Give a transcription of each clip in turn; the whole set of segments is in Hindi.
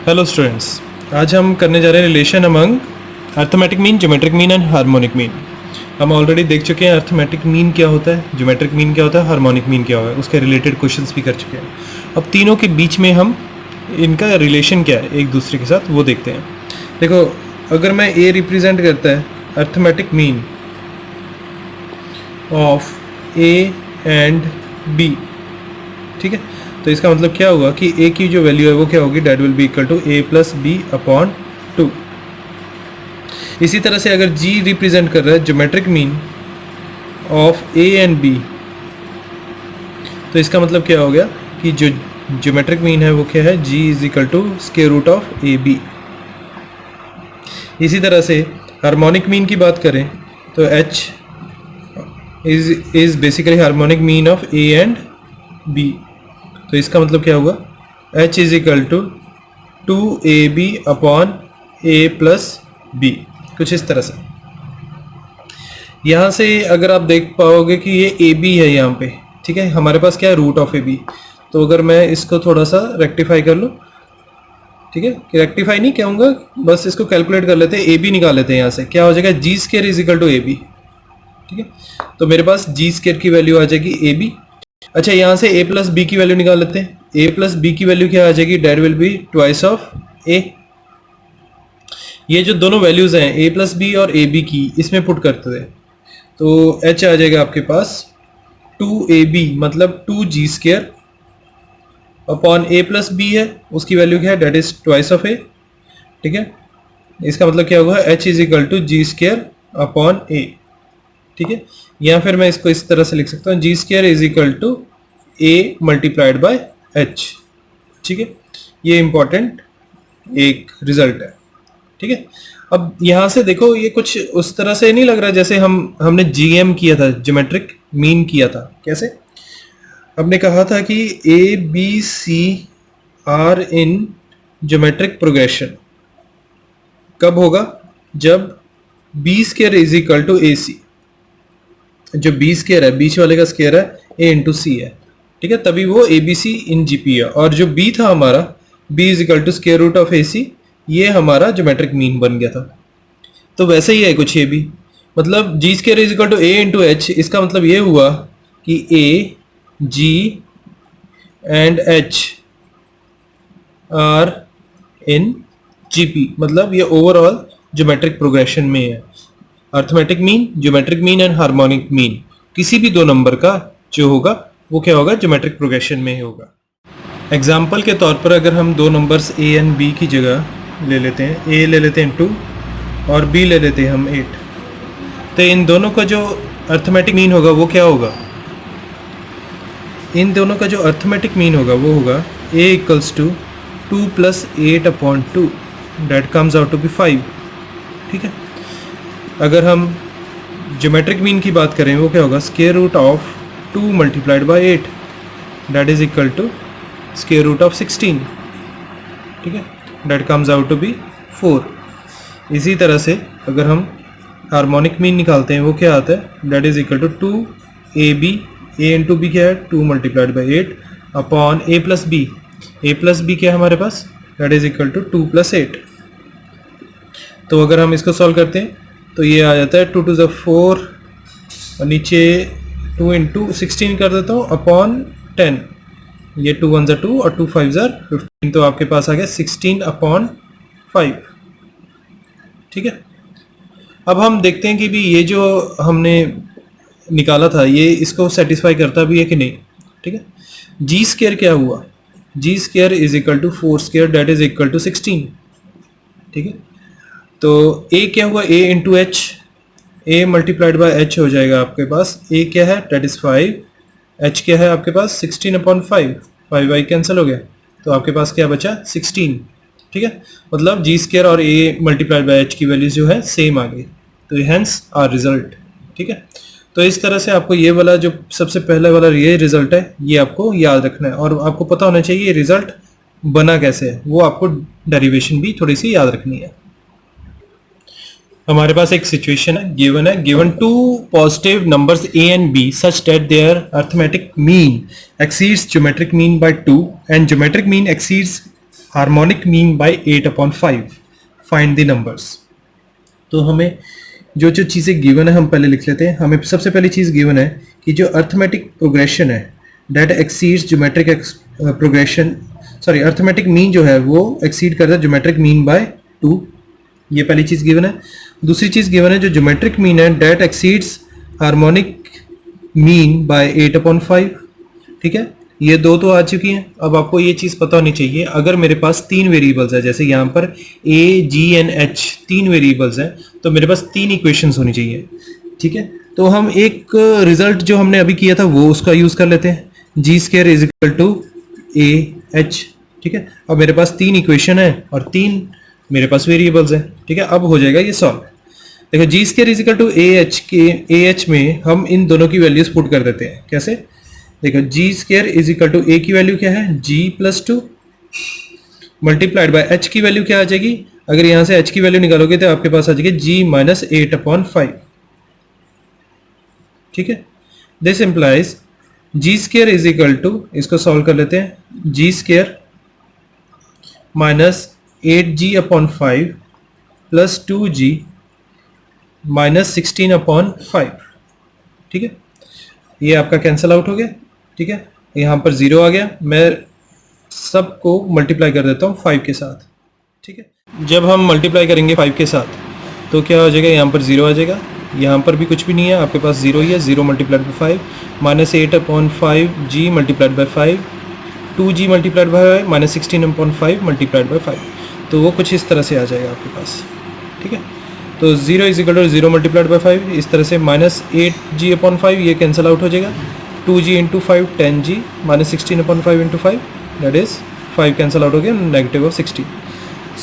हेलो स्टूडेंट्स, आज हम करने जा रहे हैं relation among arithmetic mean, geometric mean and harmonic mean. हम ऑलरेडी देख चुके हैं अर्थमेटिक मीन क्या होता है, ज्योमेट्रिक मीन क्या होता है, हार्मोनिक मीन क्या होता है, उसके रिलेटेड क्वेश्चंस भी कर चुके हैं। अब तीनों के बीच में हम इनका रिलेशन क्या है एक दूसरे के साथ वो देखते हैं। देखो, अगर मैं ए रिप्रेजेंट करता है arithmetic mean of A and B, ठीक है, तो इसका मतलब क्या होगा कि a की जो वैल्यू है वो क्या होगी, that will be equal to a plus B upon 2। इसी तरह से अगर g रिप्रेजेंट कर रहा है geometric mean of a and b, तो इसका मतलब क्या हो गया कि जो ज्योमेट्रिक मीन है वो क्या है, g is equal to square root of A B. इसी तरह से हार्मोनिक मीन की बात करें तो h is basically harmonic mean of a and b, तो इसका मतलब क्या होगा, h is equal to 2ab upon a plus B, कुछ इस तरह से। यहाँ से अगर आप देख पाओगे कि ये ab है यहाँ पे, ठीक है, हमारे पास क्या है, रूट ऑफ ab। तो अगर मैं इसको थोड़ा सा रेक्टिफाई कर लूँ, ठीक है, रेक्टिफाई नहीं कहूँगा, बस इसको कैलकुलेट कर लेते हैं, ab निकाल लेते हैं। यहाँ से क्या हो जाएगा, G square is equal to ab, ठीक है, तो मेरे पास जी स्क्वायर की वैल्यू आ जाएगी ab। अच्छा, यहाँ से a प्लस बी की वैल्यू निकाल लेते हैं। a प्लस बी की वैल्यू क्या आ जाएगी, that will be twice of a। ये जो दोनों वैल्यूज हैं a प्लस बी और a बी की, इसमें पुट करते हैं तो h आ जाएगा आपके पास 2ab मतलब 2g square upon a plus B है, उसकी वैल्यू क्या है, that is twice of a, ठीक है। इसका मतलब क्या होगा, h is equal to G square upon a, ठीक है। या फिर मैं इसको इस तरह से लिख सकता हूँ, G square is equal to a multiplied by h, ठीक है। ये इंपॉर्टेंट एक रिजल्ट है, ठीक है। अब यहाँ से देखो, ये कुछ उस तरह से नहीं लग रहा जैसे हमने जीएम किया था, ज्योमेट्रिक मीन किया था। कैसे? हमने कहा था कि A B C are in geometric progression कब होगा, जब B square is equal to A C. जो बी स्क्वायर है, बीच वाले का स्क्वायर है, ए इंटू सी है, ठीक है, तभी वो A B C in GP है। और जो बी था हमारा, B is equal to square root of A C, ये हमारा ज्योमेट्रिक मीन बन गया था। तो वैसे ही है कुछ ये भी, मतलब G square is equal to A into H. इसका मतलब ये हुआ कि A G and H are in GP, मतलब ये ओवरऑल ज्योमेट्रिक प्रोग्रेशन में है। Arithmetic mean, geometric mean and harmonic mean, किसी भी दो नंबर का जो होगा वो क्या होगा, ज्योमेट्रिक प्रोग्रेशन में ही होगा। एग्जाम्पल के तौर पर अगर हम दो नंबर्स a एंड b की जगह ले लेते हैं, a ले लेते हैं 2 और b ले लेते हैं हम 8, तो इन दोनों का जो अर्थमेटिक मीन होगा वो क्या होगा, इन दोनों का जो अर्थमेटिक मीन होगा वो होगा a equals to 2 plus 8 upon 2, that comes out to be 5, ठीक है। अगर हम ज्योमेट्रिक मीन की बात करें वो क्या होगा, square root of 2 multiplied by 8, that is equal to square root of 16, ठीक है, that comes out to be 4। इसी तरह से अगर हम हार्मोनिक मीन निकालते हैं वो क्या आता है, that is equal to 2ab, a into B क्या है, 2 multiplied by 8 upon a plus B. a plus B क्या है हमारे पास, that is equal to 2 plus 8। तो अगर हम इसको सॉल्व करते हैं तो ये आ जाता है 2 टू द 4 और नीचे 2 इंटू 16 कर देता हूँ अपॉन 10, ये 2 1 2 और 2 5 15, तो आपके पास आ गया 16 अपॉन 5, ठीक है। अब हम देखते हैं कि भी ये जो हमने निकाला था ये इसको सेटिस्फाई करता भी है कि नहीं, ठीक है। जी स्क्वायर क्या हुआ, G square is equal to 4 square, that is equal to 16, ठीक है। तो a क्या हुआ, a into H, a multiplied by h हो जाएगा आपके पास, a क्या है, डेट इज 5, h क्या है आपके पास 16 अपॉन 5, 5 कैंसिल हो गया, तो आपके पास क्या बचा 16, ठीक है। मतलब जी स्क्वायर और a मल्टीप्लाइड बाय h की वैल्यूज जो है सेम आ गई, तो हैंस आर रिजल्ट, ठीक है। तो इस तरह से आपको ये वाला जो सबसे पहले वाला ये रिजल्ट है ये आपको याद रखना है, और आपको पता होना चाहिए ये रिजल्ट बना कैसे है, वो आपको डेरिवेशन भी थोड़ी सी याद रखनी है। हमारे पास एक सिचुएशन है, given two positive numbers a and b such that their arithmetic mean exceeds geometric mean by 2 and geometric mean exceeds harmonic mean by 8/5, find the numbers. तो हमें जो जो चीज़ें गिवन है हम पहले लिख लेते हैं। हमें सबसे पहली चीज़ गिवन है कि जो अर्थमेटिक प्रोग्रेशन है that exceeds geometric progression, sorry arithmetic mean जो है वो एक्सीड करता है ज्योमेट्रिक मीन बाय 2, ये पहली चीज़ गिवन है। दूसरी चीज़ गिवन है जो ज्योमेट्रिक मीन है that exceeds harmonic mean by 8/5, ठीक है। ये दो तो आ चुकी हैं। अब आपको ये चीज़ पता होनी चाहिए, अगर मेरे पास 3 वेरिएबल्स है, जैसे यहाँ पर a, g and h 3 variables हैं, तो मेरे पास 3 इक्वेशंस होनी चाहिए, ठीक है। तो हम एक रिजल्ट जो हमने अभी किया था वो उसका यूज़ कर लेते हैं, g² is equal to a h, ठीक है। अब मेरे पास 3 इक्वेशन है और 3 मेरे पास वेरिएबल्स हैं, ठीक है। अब हो जाएगा ये सॉल्व। देखो g² is equal to a h में हम इन दोनों की वैल्यूज पुट कर देते हैं। कैसे? देखो g² is equal to a की वैल्यू क्या है g+2 मल्टीप्लाइड बाय h की वैल्यू क्या आ जाएगी, अगर यहां से h की वैल्यू निकालोगे तो आपके पास आ जाएगी g - 8/5, ठीक है। This implies g² is equal to, इसको सॉल्व कर लेते हैं, g² minus 8g/5 plus 2g minus 16/5, ठीक है। ये आपका कैंसिल आउट हो गया, ठीक है। यहाँ पर 0 आ गया। मैं सबको मल्टीप्लाई कर देता हूँ 5 के साथ, ठीक है। जब हम मल्टीप्लाई करेंगे 5 के साथ तो क्या हो जाएगा, यहाँ पर 0 आ जाएगा, यहाँ पर भी कुछ भी नहीं है, आपके पास 0 ही है। 0 multiplied by 5 minus 8/5 g multiplied by 5, 2g multiplied by minus 16/5 multiplied by 5, तो वो कुछ इस तरह से आ जाएगा आपके पास, ठीक है। तो 0 is equal to 0 multiplied by 5, इस तरह से माइनस 8g/5 ये कैंसिल आउट हो जाएगा, 2g into 5 10g minus 16/5 into 5 that is 5 cancel out हो गया, नेगेटिव ऑफ 16।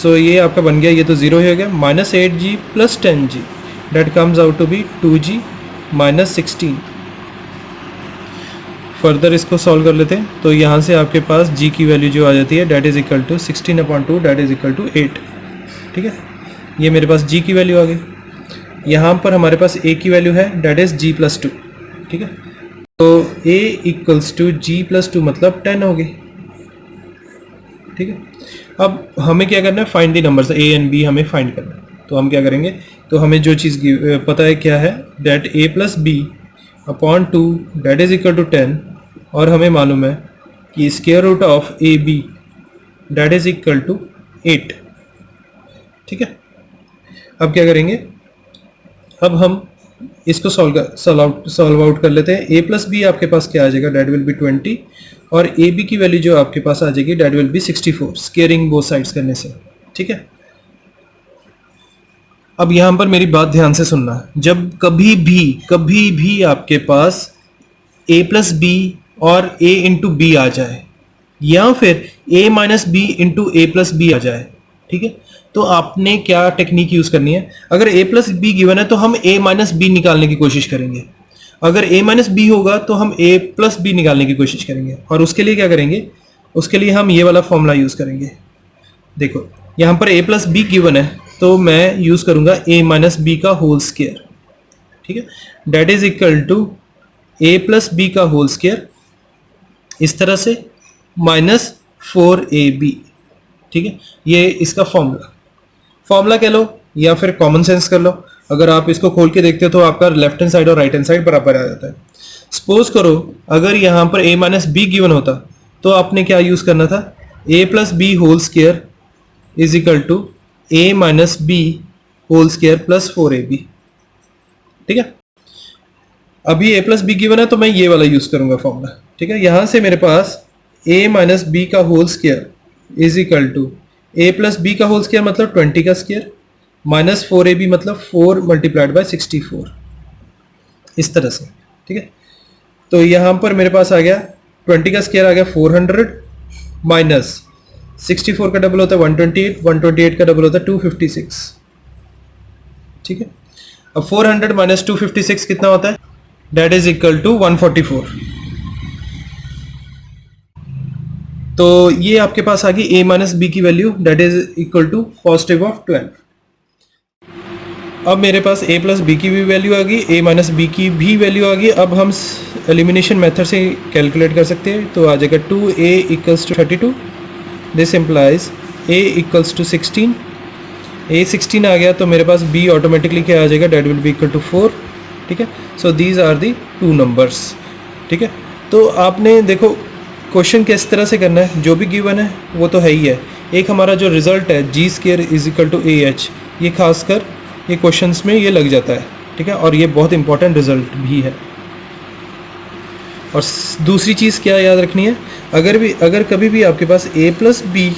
सो ये आपका बन गया, ये तो 0 हो गया, minus 8g plus 10g that comes out to be 2g minus 16। Further इसको सॉल्व कर लेते हैं, तो यहाँ से आपके पास g की वैल्यू जो आ जाती है that is equal to 16/2 that is equal to 8, ठीक है। ये मेरे पास g की वैल्यू आ गई। यहाँ पर हमारे पास a की वैल्यू है दैट इज g+2, ठीक है। तो a इक्वल्स टू g+2 मतलब 10 हो गई, ठीक है। अब हमें क्या करना है, find the numbers, a and b हमें फाइंड करना है। तो हम क्या करेंगे, तो हमें जो चीज़ पता है क्या है that a+b/2 that is equal to 10, और हमें मालूम है कि square root of ab that is equal to 8, ठीक है। अब क्या करेंगे, अब हम इसको सॉल्व आउट कर लेते हैं। a+b आपके पास क्या आ जाएगा, दैट विल बी 20, और ab की वैल्यू जो आपके पास आ जाएगी that will be 64, squaring both sides करने से, ठीक है। अब यहाँ पर मेरी बात ध्यान से सुनना, जब कभी भी आपके पास a+b और a इंटू b आ जाए, या फिर a - b इंटू a+b आ जाए, ठीक है, तो आपने क्या टेक्निक यूज करनी है। अगर a+b गिवन है तो हम a - b निकालने की कोशिश करेंगे, अगर a - b होगा तो हम a+b निकालने की कोशिश करेंगे, और उसके लिए क्या करेंगे, उसके लिए हम ये वाला फॉर्मूला यूज करेंगे। देखो यहाँ पर a+b गिवन है तो मैं यूज करूंगा a - b का होल स्क्वायर, ठीक है, that is equal to a+b का होल स्क्वायर, इस तरह से माइनस 4ab, ठीक है। ये इसका फॉर्मूला कह लो या फिर कॉमन सेंस कर लो। अगर आप इसको खोल के देखते हो तो आपका लेफ्ट हैंड साइड और राइट हैंड साइड बराबर आ जाता है। सपोज करो अगर यहाँ पर a - b गिवन होता तो आपने क्या यूज करना था, a+b whole square is equal to a - b whole square plus 4ab, ठीक है। अभी a+b गिवन है तो मैं ये वाला यूज करूंगा फॉर्मूला, ठीक है। यहां से मेरे पास a - b का whole square is equal to a+b का होल स्क्वायर मतलब 20 का स्क्वायर माइनस 4ab मतलब 4 मल्टीप्लाइड बाय 64, इस तरह से, ठीक है। तो यहाँ पर मेरे पास आ गया 20 का स्क्वायर आ गया 400 माइनस 64 का डबल होता है 128, 128 का डबल होता है 256, ठीक है। अब 400 माइनस 256 कितना होता है, दैट इज इक्वल टू 144। तो ये आपके पास आ गई a - b की value that is equal to positive of 12। अब मेरे पास a+b की भी वैल्यू आ गई, a - b की भी वैल्यू आ गई। अब हम एलिमिनेशन मेथड से कैलकुलेट कर सकते हैं, तो आ जाएगा 2a = 32। This implies a equals to 16, a 16 आ गया तो मेरे पास b ऑटोमेटिकली क्या आ जाएगा, that will be equal to 4, ठीक है। So these are the two numbers, ठीक है। तो आपने देखो क्वेश्चन किस तरह से करना है, जो भी गिवन है वो तो है ही है। एक हमारा जो रिजल्ट है G square is equal to A H, ये खासकर ये क्वेश्चंस में ये लग जाता है, ठीक है, और ये बहुत इंपॉर्टेंट रिजल्ट भी है। और दूसरी चीज़ क्या याद रखनी है, अगर कभी भी आपके पास a प्लस बी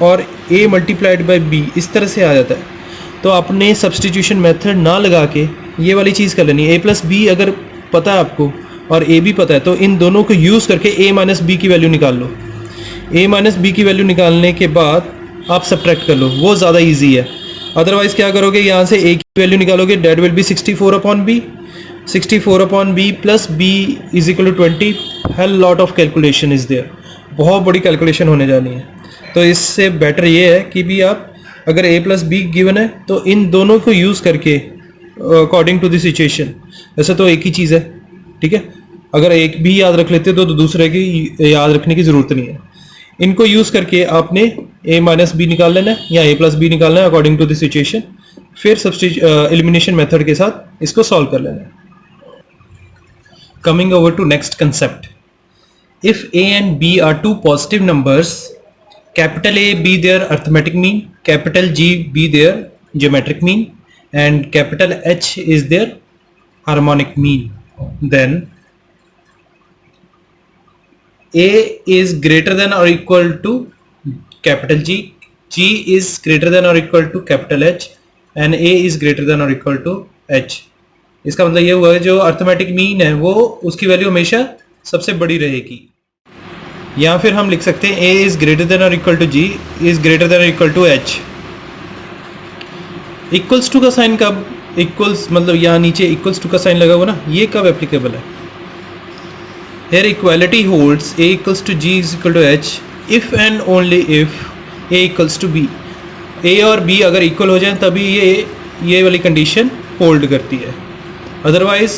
और a मल्टीप्लाइड बाई b इस तरह से आ जाता है तो आपने सब्सटीट्यूशन मेथड ना लगा के ये वाली चीज़ कर लेनी है। a प्लस बी अगर पता है आपको और a भी पता है तो इन दोनों को यूज़ करके a माइनस बी की वैल्यू निकाल लो। a माइनस बी की वैल्यू निकालने के बाद आप सब्ट्रैक्ट कर लो, वो ज़्यादा ईजी है। अदरवाइज़ क्या करोगे, यहाँ से a की वैल्यू निकालोगे, that will be 64 upon B, 64 upon B plus B is equal to 20। Hell lot of calculation is there, बहुत बड़ी कैलकुलेशन होने जानी है। तो इससे बेटर ये है कि भी आप अगर a प्लस बी गिवन है तो इन दोनों को यूज़ करके अकॉर्डिंग टू द सिचुएशन, वैसे तो एक ही चीज़ है, ठीक है, अगर एक भी याद रख लेते तो दूसरे की याद रखने की ज़रूरत नहीं है। इनको यूज़ करके आपने a माइनस बी निकाल लेना है या a प्लस बी निकालना है अकॉर्डिंग टू द सिचुएशन, फिर एलिमिनेशन मेथड के साथ इसको सॉल्व कर लेना है। Coming over to next concept. If a and b are two positive numbers, capital A be their arithmetic mean, capital G be their geometric mean, and capital H is their harmonic mean, then A is greater than or equal to capital G, G is greater than or equal to capital H, and A is greater than or equal to H. इसका मतलब ये हुआ है जो अर्थमेटिक मीन है वो उसकी वैल्यू हमेशा सबसे बड़ी रहेगी। या फिर हम लिख सकते हैं a इज ग्रेटर देन और equal to g is greater than और equal to h। Equals to का साइन कब, इक्वल्स मतलब यहाँ नीचे इक्वल्स टू का साइन लगा हुआ ना, ये कब एप्लीकेबल है। Here equality holds a equals to g is equal to h if and only if a equals to b। a और b अगर इक्वल हो जाए तभी ये वाली कंडीशन होल्ड करती है, अदरवाइज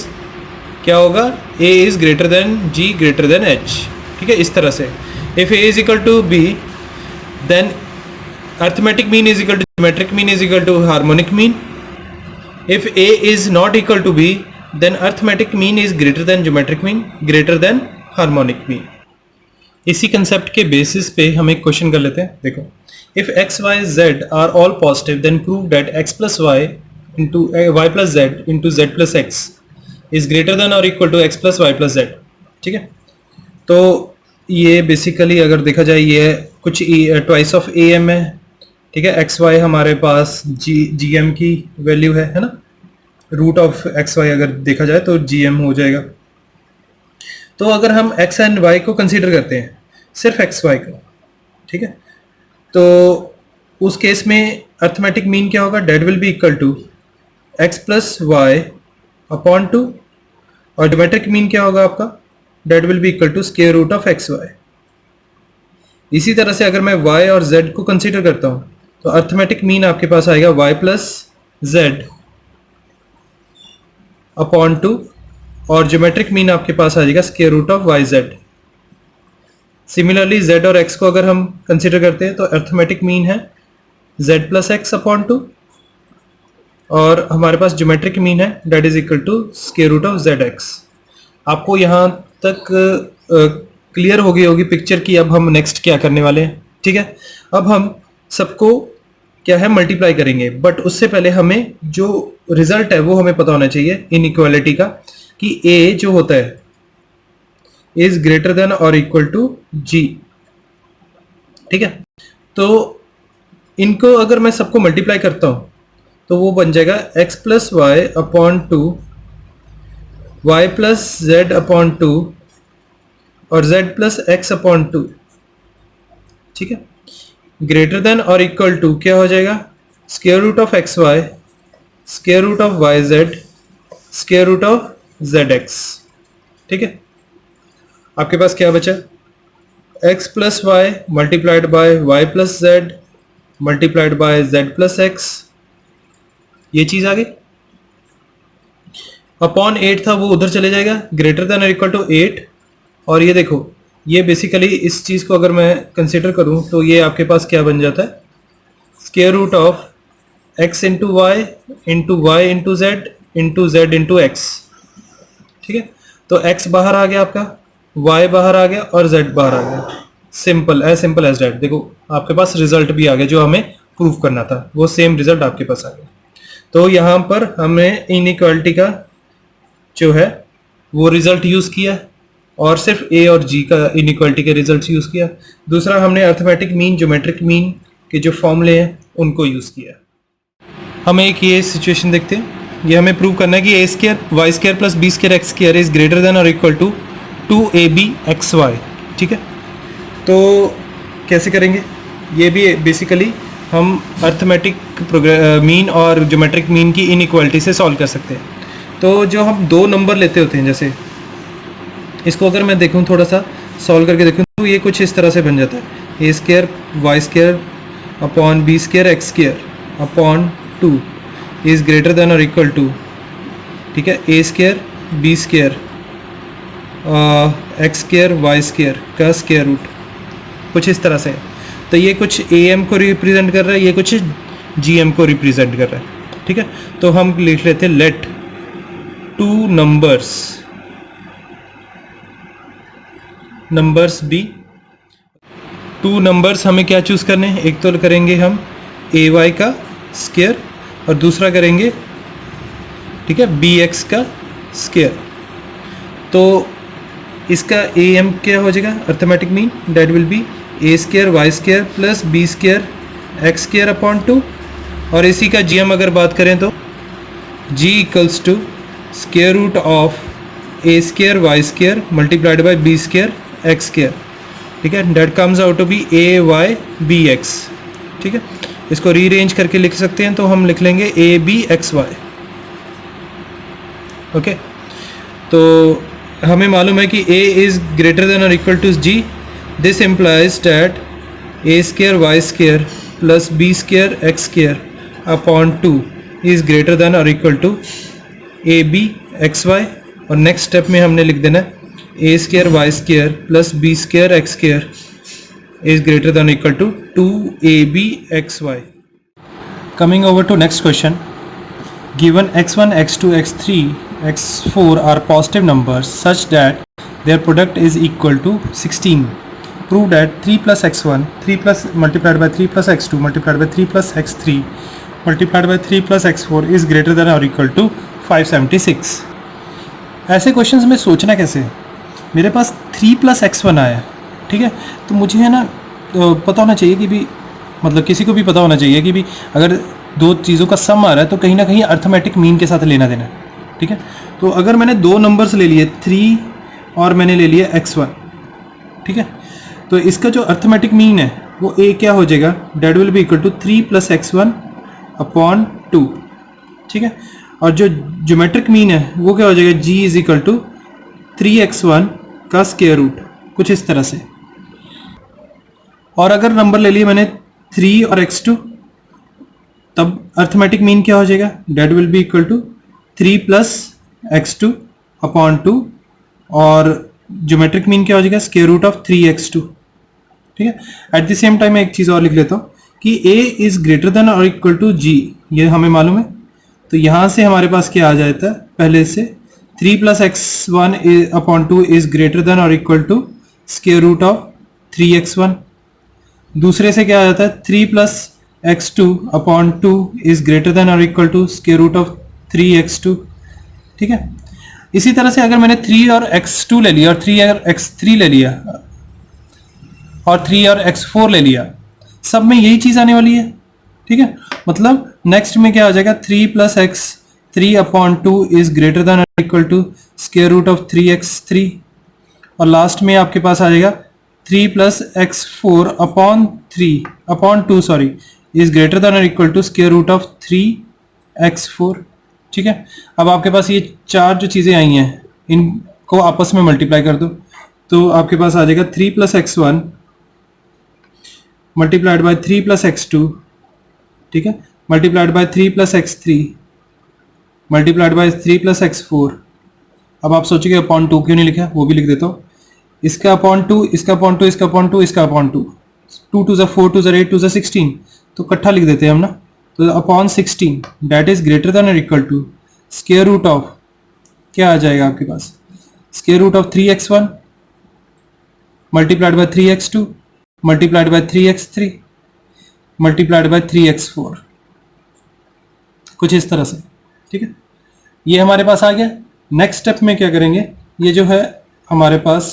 क्या होगा, a is greater than g greater than h, ठीक है। इस तरह से if a is equal to b then arithmetic mean is equal to geometric mean is equal to harmonic mean. If a is not equal to b then arithmetic mean is greater than geometric mean greater than harmonic mean. इसी कंसेप्ट के बेसिस पे हम एक क्वेश्चन कर लेते हैं। देखो, if x y z are all positive then prove that x plus y into y plus z into z plus x is greater than or equal to x plus y plus z, ठीक है। तो ये बेसिकली अगर देखा जाए ये कुछ ट्वाइस ऑफ ए एम है, ठीक है। एक्स वाई हमारे पास जी एम की वैल्यू है ना, रूट ऑफ एक्स वाई अगर देखा जाए तो जी एम हो जाएगा। तो अगर हम एक्स एंड वाई को कंसीडर करते हैं, सिर्फ एक्स वाई को, ठीक है, तो उस केस में अर्थमेटिक मीन क्या होगा, that will be equal to x plus Y upon 2, और ज्योमेट्रिक मीन क्या होगा आपका, that will be equal to square root of X Y. इसी तरह से अगर मैं y और z को कंसीडर करता हूं तो अर्थमेटिक मीन आपके पास आएगा y प्लस जेड अपॉन 2, और ज्योमेट्रिक मीन आपके पास आ जाएगा square root of Y Z. Similarly z और x को अगर हम कंसीडर करते हैं तो अर्थमेटिक मीन है z प्लस एक्स अपॉन 2, और हमारे पास ज्योमेट्रिक मीन है that is equal to square root of Z X. आपको यहाँ तक क्लियर हो गई होगी पिक्चर की अब हम नेक्स्ट क्या करने वाले हैं, ठीक है। अब हम सबको क्या है मल्टीप्लाई करेंगे, बट उससे पहले हमें जो रिजल्ट है वो हमें पता होना चाहिए इनइक्वालिटी का, कि a जो होता है इज ग्रेटर देन और इक्वल टू g, ठीक है। तो इनको अगर मैं सबको मल्टीप्लाई करता हूं तो वो बन जाएगा x plus Y upon 2, y plus Z upon 2 और z प्लस एक्स अपॉन 2, ठीक है। ग्रेटर देन और इक्वल टू क्या हो जाएगा, square root of X Y square root of Y Z square root of Z X, ठीक है। आपके पास क्या बचा, x plus Y multiplied by Y plus Z multiplied by Z plus X, ये चीज आ गई। अपॉन 8 था वो उधर चले जाएगा, ग्रेटर देन और इक्वल टू 8, और ये देखो ये बेसिकली इस चीज को अगर मैं कंसीडर करूं तो ये आपके पास क्या बन जाता है, square root of x into Y into z into X. ठीक है, तो x बाहर आ गया आपका, y बाहर आ गया और z बाहर आ गया। Simple as that. देखो आपके पास रिजल्ट भी आ गया, जो हमें प्रूव करना था वो सेम रिजल्ट आपके पास आ गया। तो यहाँ पर हमें इनइक्वालिटी का जो है वो रिजल्ट यूज किया और सिर्फ a और g का इनइक्वालिटी के रिजल्ट यूज किया। दूसरा हमने अर्थमेटिक मीन, ज्योमेट्रिक मीन के जो फॉर्मूले हैं उनको यूज किया। हम एक ये सिचुएशन देखते हैं। ये हमें प्रूव करना है कि a square Y square plus B square X square is greater than और इक्वल टू 2ab xy। ठीक है, तो कैसे करेंगे? ये भी बेसिकली हम अर्थमेटिक मीन और ज्योमेट्रिक मीन की इनइक्वालिटी से सॉल्व कर सकते हैं। तो जो हम दो नंबर लेते होते हैं, जैसे इसको अगर मैं देखूं थोड़ा सा सॉल्व करके देखूं तो ये कुछ इस तरह से बन जाता है। a square Y square upon B square X square upon 2 is greater than और इक्वल टू, ठीक है, a square B square X square Y square का स्क्वायर रूट, कुछ इस तरह से। तो ये कुछ am को रिप्रेजेंट कर रहा है, ये कुछ gm को रिप्रेजेंट कर रहा है। ठीक है, तो हम लिख लेते हैं let two numbers be. Two numbers हमें क्या चूज करने हैं? एक तो करेंगे हम ay का स्क्वायर और दूसरा करेंगे, ठीक है, bx का स्क्वायर। तो इसका am क्या हो जाएगा? Arithmetic mean that will be a square Y square plus B square X square upon 2, और इसी का gm अगर बात करें तो g equals to square root of a square Y square multiplied by B square X square. ठीक है, that comes out to be a y b x। ठीक है, इसको रीअरेंज करके लिख सकते हैं, तो हम लिख लेंगे a b x y। Okay, तो हमें मालूम है कि a इज ग्रेटर देन और equal to g। This implies that a square Y square plus B square X square upon 2 is greater than और equal to a b x y। और नेक्स्ट स्टेप में हमने लिख देना है a square Y square plus B square X square is greater than or equal to 2ab xy. Coming over to next question. Given x1, x2, x3, x4 are positive numbers such that their product is equal to 16. Prove that 3 plus x1, 3 plus multiplied by 3 plus x2 multiplied by 3 plus x3 multiplied by 3 plus x4 is greater than or equal to 576. ऐसे क्वेश्चंस में सोचना कैसे? मेरे पास 3 plus x1 आया, ठीक है, तो मुझे है ना पता होना चाहिए कि भी, मतलब किसी को भी पता होना चाहिए कि भी अगर दो चीज़ों का सम आ रहा है तो कहीं ना कहीं अर्थमेटिक मीन के साथ लेना देना। ठीक है, तो अगर मैंने दो नंबर्स ले लिए 3 और मैंने ले लिया x1, ठीक है, तो इसका जो अर्थमेटिक मीन है वो a क्या हो जाएगा? That will be equal to 3 plus x1 upon 2। ठीक है, और जो ज्योमेट्रिक मीन है वो क्या हो जाएगा? g is equal to 3x1 का स्क्वायर रूट, कुछ इस तरह से। और अगर नंबर ले लिए मैंने 3 और x2, तब अर्थमेटिक मीन क्या हो जाएगा? That will be equal to 3 plus x2 upon 2, और ज्योमेट्रिक मीन क्या हो जाएगा? Square root of 3x2। ठीक है, एट द सेम टाइम मैं एक चीज़ और लिख लेता हूँ कि a इज ग्रेटर देन और इक्वल टू g, ये हमें मालूम है। तो यहाँ से हमारे पास क्या आ जाता है? पहले से 3 plus x1 upon 2 is greater than और equal to square root of 3x1। दूसरे से क्या आ जाता है? 3 plus x2 upon 2 is greater than और equal to square root of 3x2। ठीक है, इसी तरह से अगर मैंने 3 और x2 ले लिया और 3 और x3 ले लिया और 3 और x4 ले लिया, सब में यही चीज़ आने वाली है। ठीक है, मतलब नेक्स्ट में क्या आ जाएगा? 3 plus x3 upon 2 is greater than और equal to square root of 3x3, और लास्ट में आपके पास आ जाएगा 3 plus x4 upon 2 sorry is greater than और equal to square root of 3x4। ठीक है, अब आपके पास ये चार जो चीज़ें आई हैं इनको आपस में मल्टीप्लाई कर दो, तो आपके पास आ जाएगा 3 plus x1 multiplied bye 3 plus x2, ठीक है, multiplied by 3 plus x3 multiplied by 3 plus x4। अब आप सोचोगे अपॉन 2 क्यों नहीं लिखा? वो भी लिख देता हूँ। इसका अपॉन 2, इसका अपॉन 2, इसका अपॉन 2, इसका अपॉन 2, 2 टू ज़ा 4, 2 ज़ा 8, 2 ज़ा 16, तो इकट्ठा लिख देते हैं हम ना। तो upon 16 that is greater than और equal to square root of, क्या आ जाएगा आपके पास, square root of 3x1 multiplied by 3x2 multiplied by 3x3 multiplied by 3x4, कुछ इस तरह से। ठीक है, ये हमारे पास आ गया। नेक्स्ट स्टेप में क्या करेंगे, ये जो है हमारे पास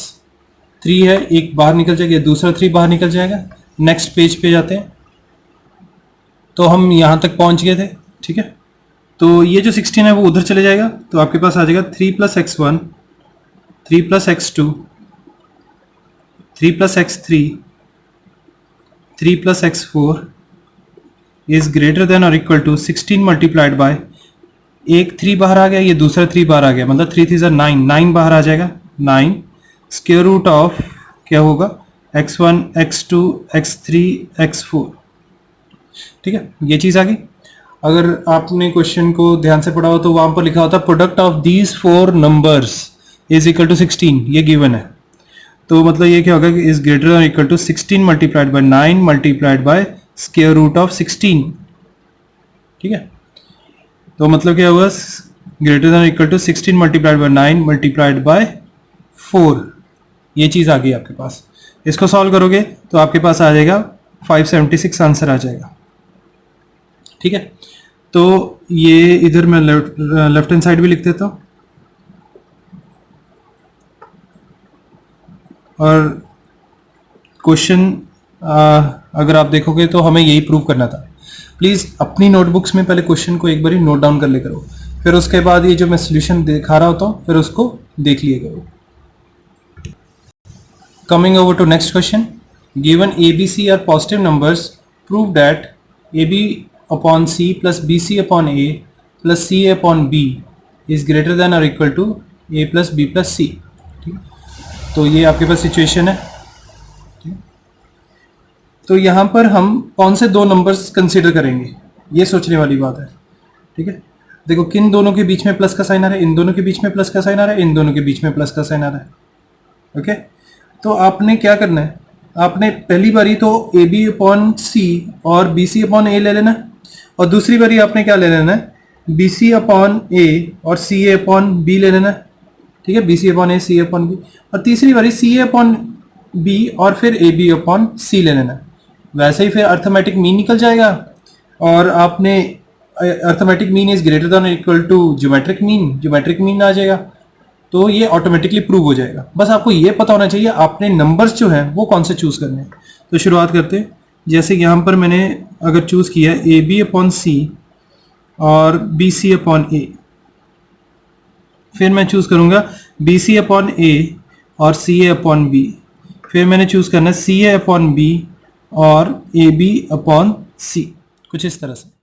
3 है, एक बाहर निकल जाएगा, दूसरा 3 बाहर निकल जाएगा। नेक्स्ट पेज पे जाते हैं, तो हम यहाँ तक पहुँच गए थे। ठीक है, तो ये जो 16 है वो उधर चले जाएगा, तो आपके पास आ जाएगा 3 + x1 3 + x2 3 + x3 3 + x4 is greater than और इक्वल टू 16 मल्टीप्लाइड बाय, एक 3 बाहर आ गया, ये दूसरा 3 बाहर आ गया, मतलब 3 3 = 9, 9 बाहर आ जाएगा, 9 स्क्वायर रूट ऑफ क्या होगा, x1 x2 x3 x4। ठीक है, ये चीज़ आ गई। अगर आपने क्वेश्चन को ध्यान से पढ़ा हो तो वहां पर लिखा होता है product of these 4 numbers is equal to 16, ये गिवन है। तो मतलब ये क्या होगा कि is greater than equal to 16 multiplied by 9 multiplied by square root of 16। ठीक है, तो मतलब क्या होगा, greater than equal to 16 multiplied by 9 multiplied by 4, ये चीज़ आ गई आपके पास। इसको सॉल्व करोगे तो आपके पास आ जाएगा 576 आंसर आ जाएगा। ठीक है, तो ये इधर मैं लेफ्ट हैंड साइड भी लिख देता हूँ, और क्वेश्चन अगर आप देखोगे तो हमें यही प्रूव करना था। प्लीज़ अपनी नोटबुक्स में पहले क्वेश्चन को एक बार नोट डाउन कर ले करो, फिर उसके बाद ये जो मैं सोल्यूशन दिखा रहा होता हूँ फिर उसको देख लिए करो। Coming over to next question, given ABC are positive numbers, prove that AB upon C plus BC upon A plus CA upon B is greater than or equal to A plus B plus C। तो ये आपके पास सिचुएशन है। तो यहाँ पर हम कौन से दो नंबर्स कंसीडर करेंगे, ये सोचने वाली बात है। ठीक है, देखो किन दोनों के बीच में प्लस का साइन आ रहा है, इन दोनों के बीच में प्लस का साइन आ रहा है, इन दोनों के बीच में प्लस का साइन आ रहा है। ओके, तो आपने क्या करना है, आपने पहली बारी तो ए बी अपॉन सी और बी सी अपॉन ए ले लेना, और दूसरी बारी आपने क्या ले लेना है, बी सी अपॉन ए और सी ए अपॉन बी ले लेना। ठीक है, B C upon A C A upon B, और तीसरी बारी सी ए अपॉन बी और फिर ए बी अपॉन सी ले लेना। वैसे ही फिर अर्थमेटिक मीन निकल जाएगा, और आपने arithmetic mean is greater than equal to geometric mean आ जाएगा। तो ये ऑटोमेटिकली प्रूव हो जाएगा। बस आपको ये पता होना चाहिए आपने नंबर्स जो हैं वो कौन से चूज करने हैं। तो शुरुआत करते हैं, जैसे यहाँ पर मैंने अगर चूज किया ए बी अपॉन सी और बी सी अपॉन ए, फिर मैं चूज करूंगा बी सी अपॉन ए और सी ए अपॉन बी, फिर मैंने चूज करना है सी ए अपॉन बी और ए बी अपॉन सी, कुछ इस तरह से।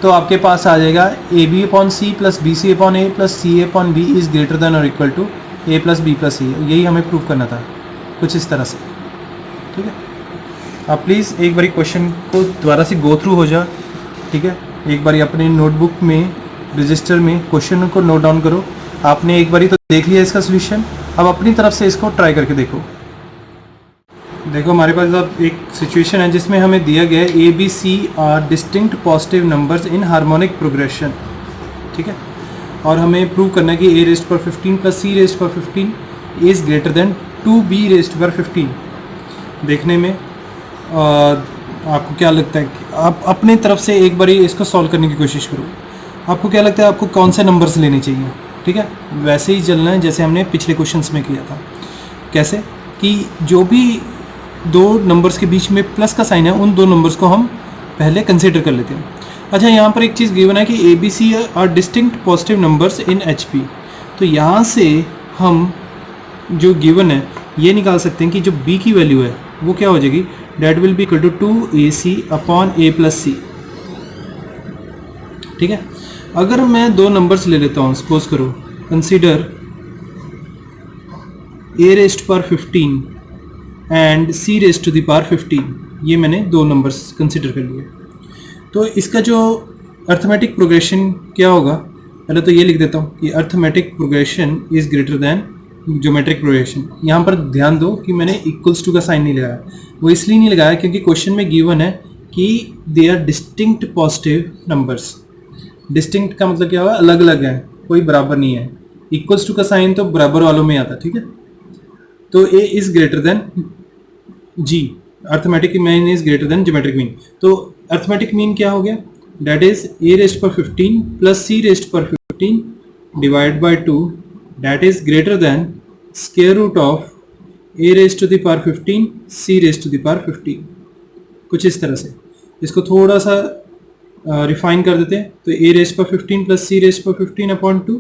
तो आपके पास आ जाएगा A B upon C plus B C upon A plus C A upon B is greater than और equal to A plus B plus C, यही हमें प्रूव करना था, कुछ इस तरह से। ठीक है, आप प्लीज़ एक बारी क्वेश्चन को दोबारा से गो थ्रू हो जा। ठीक है, एक बारी अपने नोटबुक में रजिस्टर में क्वेश्चन को नोट डाउन करो। आपने एक बारी तो देख लिया इसका सोल्यूशन, अब अपनी तरफ से इसको ट्राई करके देखो। देखो हमारे पास अब एक सिचुएशन है जिसमें हमें दिया गया है a B C are distinct positive numbers in harmonic progression. ठीक है, और हमें प्रूव करना है कि ए रेस्ट पर 15 प्लस सी रेस्ट पर 15 is greater than 2b rest पर 15। देखने में आपको क्या लगता है कि आप अपनी तरफ से एक बारी इसको सॉल्व करने की कोशिश करो। आपको क्या लगता है आपको कौन से नंबर्स लेने चाहिए? ठीक है, वैसे ही चलना है जैसे हमने पिछले क्वेश्चंस में किया था। कैसे कि जो भी दो नंबर्स के बीच में प्लस का साइन है उन दो नंबर्स को हम पहले कंसीडर कर लेते हैं। अच्छा, यहाँ पर एक चीज़ गिवन है कि A B C are distinct positive numbers in H P. तो यहाँ से हम जो गिवन है ये निकाल सकते हैं कि जो b की वैल्यू है वो क्या हो जाएगी, that will be equal to 2ac upon a plus C. ठीक है, अगर मैं दो नंबर्स ले लेता हूँ, सपोज करो कंसीडर a रेस्ट पर 15 and c raised to the power 15, ये मैंने दो नंबर्स कंसीडर कर लिए। तो इसका जो अर्थमेटिक प्रोग्रेशन क्या होगा, पहले तो ये लिख देता हूँ कि arithmetic progression is greater than geometric progression. यहाँ पर ध्यान दो कि मैंने इक्वल्स टू का साइन नहीं लगाया, वो इसलिए नहीं लगाया क्योंकि क्वेश्चन में गिवन है कि they are distinct positive numbers. Distinct का मतलब क्या हुआ, अलग अलग है, कोई बराबर नहीं है। इक्वल्स टू का साइन तो बराबर वालों में आता, ठीक है। तो A is greater than G, arithmetic mean is greater than geometric mean. तो अर्थमेटिक मीन क्या हो गया, दैट इज ए रेस्ट पर 15 प्लस सी रेस्ट पर 15 divide by 2 that is greater than square root of a raised to the power 15 c raised to the power 15। कुछ इस तरह से इसको थोड़ा सा रिफाइन कर देते हैं। तो ए रेस्ट पर 15 प्लस सी रेस्ट पर 15 अपॉन 2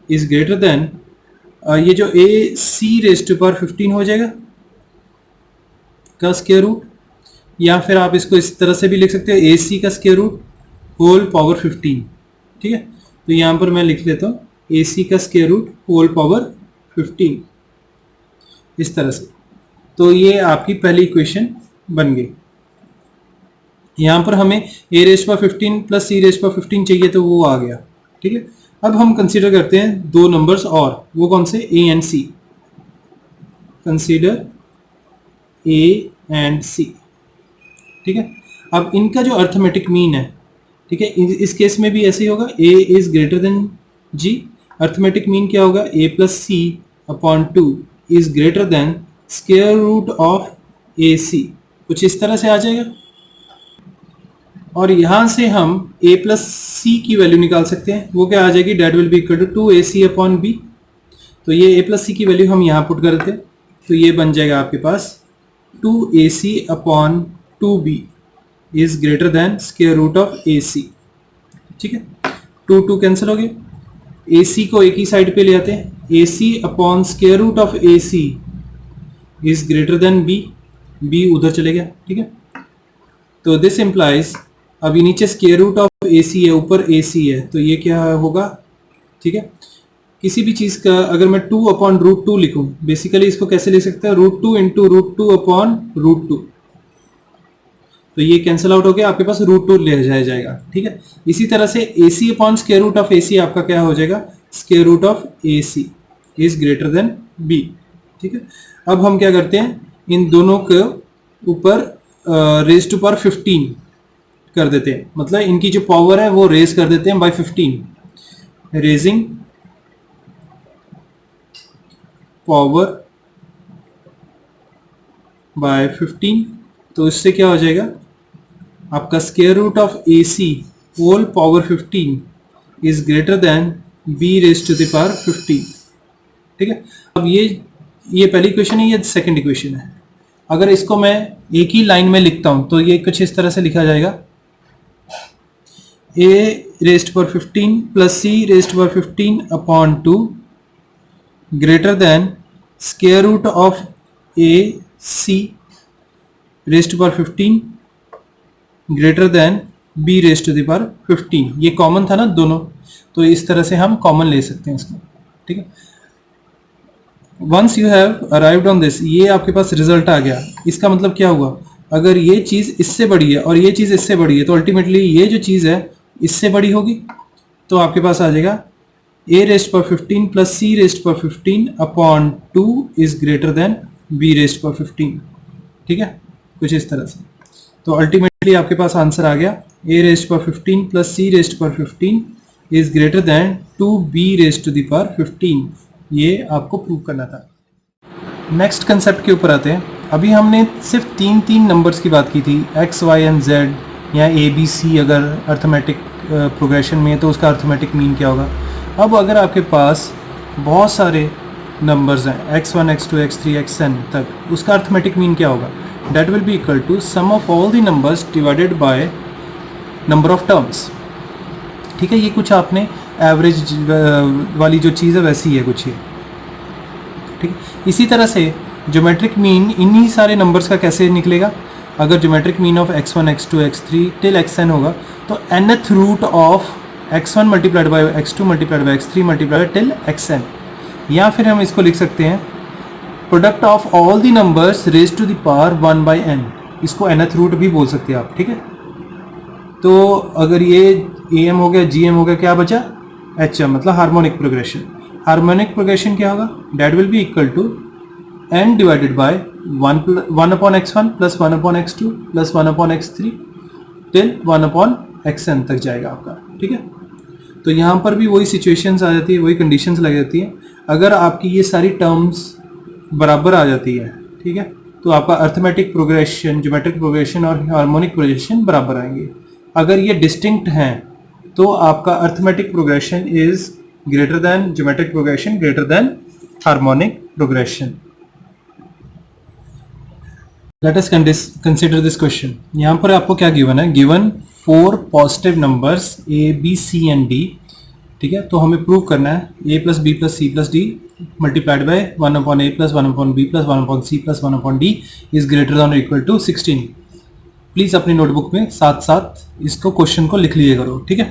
इज ग्रेटर देन ये जो ए सी रेस्ट टू पावर 15 हो जाएगा का स्क्वायर रूट, या फिर आप इसको इस तरह से भी लिख सकते हो ए सी का स्क्वायर रूट होल पावर 15, ठीक है। तो यहाँ पर मैं लिख लेता हूँ ए सी का स्क्वायर रूट होल पावर 15 इस तरह से। तो ये आपकी पहली इक्वेशन बन गई। यहाँ पर हमें ए रेस्ट पर 15 प्लस सी रेस्ट पर 15 चाहिए, तो वो आ गया, ठीक है। अब हम कंसीडर करते हैं दो नंबर्स और, वो कौन से, A and C. Consider A and C, ठीक है। अब इनका जो अर्थमेटिक मीन है, ठीक है, इस केस में भी ऐसे ही होगा, A is greater than G. Arithmetic mean क्या होगा, A plus C upon 2 is greater than square root of A C. कुछ इस तरह से आ जाएगा। और यहां से हम a प्लस सी की वैल्यू निकाल सकते हैं, वो क्या आ जाएगी, that will be equal to 2ac upon b। तो ये a प्लस सी की वैल्यू हम यहाँ पुट कर देते हैं, तो ये बन जाएगा आपके पास 2ac upon 2b is greater than square root of ac, ठीक है। 2 कैंसिल हो गए, ac को एक ही साइड पे ले आते हैं, ac upon square root of ac is greater than b उधर चले गया, ठीक है। तो दिस इम्प्लाइज, अभी नीचे स्क्वायर रूट ऑफ ए सी है, ऊपर ए सी है, तो ये क्या होगा, ठीक है। किसी भी चीज़ का अगर मैं 2 अपॉन रूट 2 लिखूँ, बेसिकली इसको कैसे लिख सकते हैं, √2 इंटू √2 अपॉन √2। तो ये कैंसिल आउट हो गया, आपके पास √2 ले जाएगा, ठीक है। इसी तरह से a c upon square root of A c आपका क्या हो जाएगा, square root of A c is greater than b, ठीक है। अब हम क्या करते हैं, इन दोनों के ऊपर रेज टू पावर 15 कर देते हैं, मतलब इनकी जो पावर है वो रेज कर देते हैं बाय 15, रेजिंग पावर बाय 15। तो इससे क्या हो जाएगा, आपका square root of A c whole power 15 is greater than b raise to the power 15, ठीक है। अब ये पहली इक्वेशन है, ये सेकंड इक्वेशन है। अगर इसको मैं एक ही लाइन में लिखता हूं तो ये कुछ इस तरह से लिखा जाएगा, a रेस्ट पर 15 प्लस c रेस्ट पर 15 upon 2 greater than square root of a c raised पर 15 greater than b raised to the power 15। ये कॉमन था ना दोनों, तो इस तरह से हम कॉमन ले सकते हैं इसको, ठीक है। Once you have arrived on this, ये आपके पास रिजल्ट आ गया। इसका मतलब क्या हुआ, अगर ये चीज़ इससे बड़ी है और ये चीज़ इससे बड़ी है, तो अल्टीमेटली ये जो चीज़ है इससे बड़ी होगी, तो आपके पास आ जाएगा a रेस्ट पर 15 प्लस c रेस्ट पर 15 upon 2 is greater than b rest पर 15, ठीक है, कुछ इस तरह से। तो अल्टीमेटली आपके पास आंसर आ गया, a रेस्ट पर 15 प्लस c रेस्ट पर 15 is greater than 2b raised to the power 15। ये आपको प्रूव करना था। नेक्स्ट कंसेप्ट के ऊपर आते हैं। अभी हमने सिर्फ तीन नंबर्स की बात की थी, x, y एंड z, या a b c अगर अर्थमेटिक प्रोग्रेशन में है तो उसका अर्थमेटिक मीन क्या होगा। अब अगर आपके पास बहुत सारे नंबर्स हैं x1 x2 x3 xn तक, उसका अर्थमेटिक मीन क्या होगा, that will be equal to sum of all the numbers divided by number of terms, ठीक है। ये कुछ आपने एवरेज वाली जो चीज़ है वैसी है कुछ ये, ठीक है। इसी तरह से ज्योमेट्रिक मीन इन्हीं सारे नंबर्स का कैसे निकलेगा, अगर geometric mean of x1 x2 x3 till xn होगा, तो nth root of x1 multiplied by x2 multiplied by x3 multiplied till xn, या फिर हम इसको लिख सकते हैं product of all the numbers raise to the power 1 by n, इसको nth रूट भी बोल सकते हैं आप, ठीक है। तो अगर ये am हो गया, gm हो गया, क्या बचा hm, मतलब हार्मोनिक प्रोग्रेशन। हार्मोनिक प्रोग्रेशन क्या होगा, that will be equal to n divided by 1 upon x1 plus 1 upon x2 plus 1 upon x3 till 1/xn तक जाएगा आपका, ठीक है। तो यहाँ पर भी वही सिचुएशंस आ जाती है, वही कंडीशंस लग जाती है। अगर आपकी ये सारी टर्म्स बराबर आ जाती है, ठीक है, तो आपका अर्थमेटिक प्रोग्रेशन, ज्योमेट्रिक प्रोग्रेशन और हार्मोनिक प्रोग्रेशन बराबर आएंगे। अगर ये डिस्टिंक्ट हैं तो आपका arithmetic progression is greater than geometric progression greater than harmonic progression. Let us consider this question. यहाँ पर आपको क्या गिवन है? Given 4 positive numbers a B c and d, ठीक है। तो हमें प्रूव करना है a plus B plus c plus d multiplied by 1/a plus 1/b plus 1/c plus 1/d is greater than और इक्वल टू 16। प्लीज़ अपनी नोटबुक में साथ साथ इसको क्वेश्चन को लिख लिया करो, ठीक है।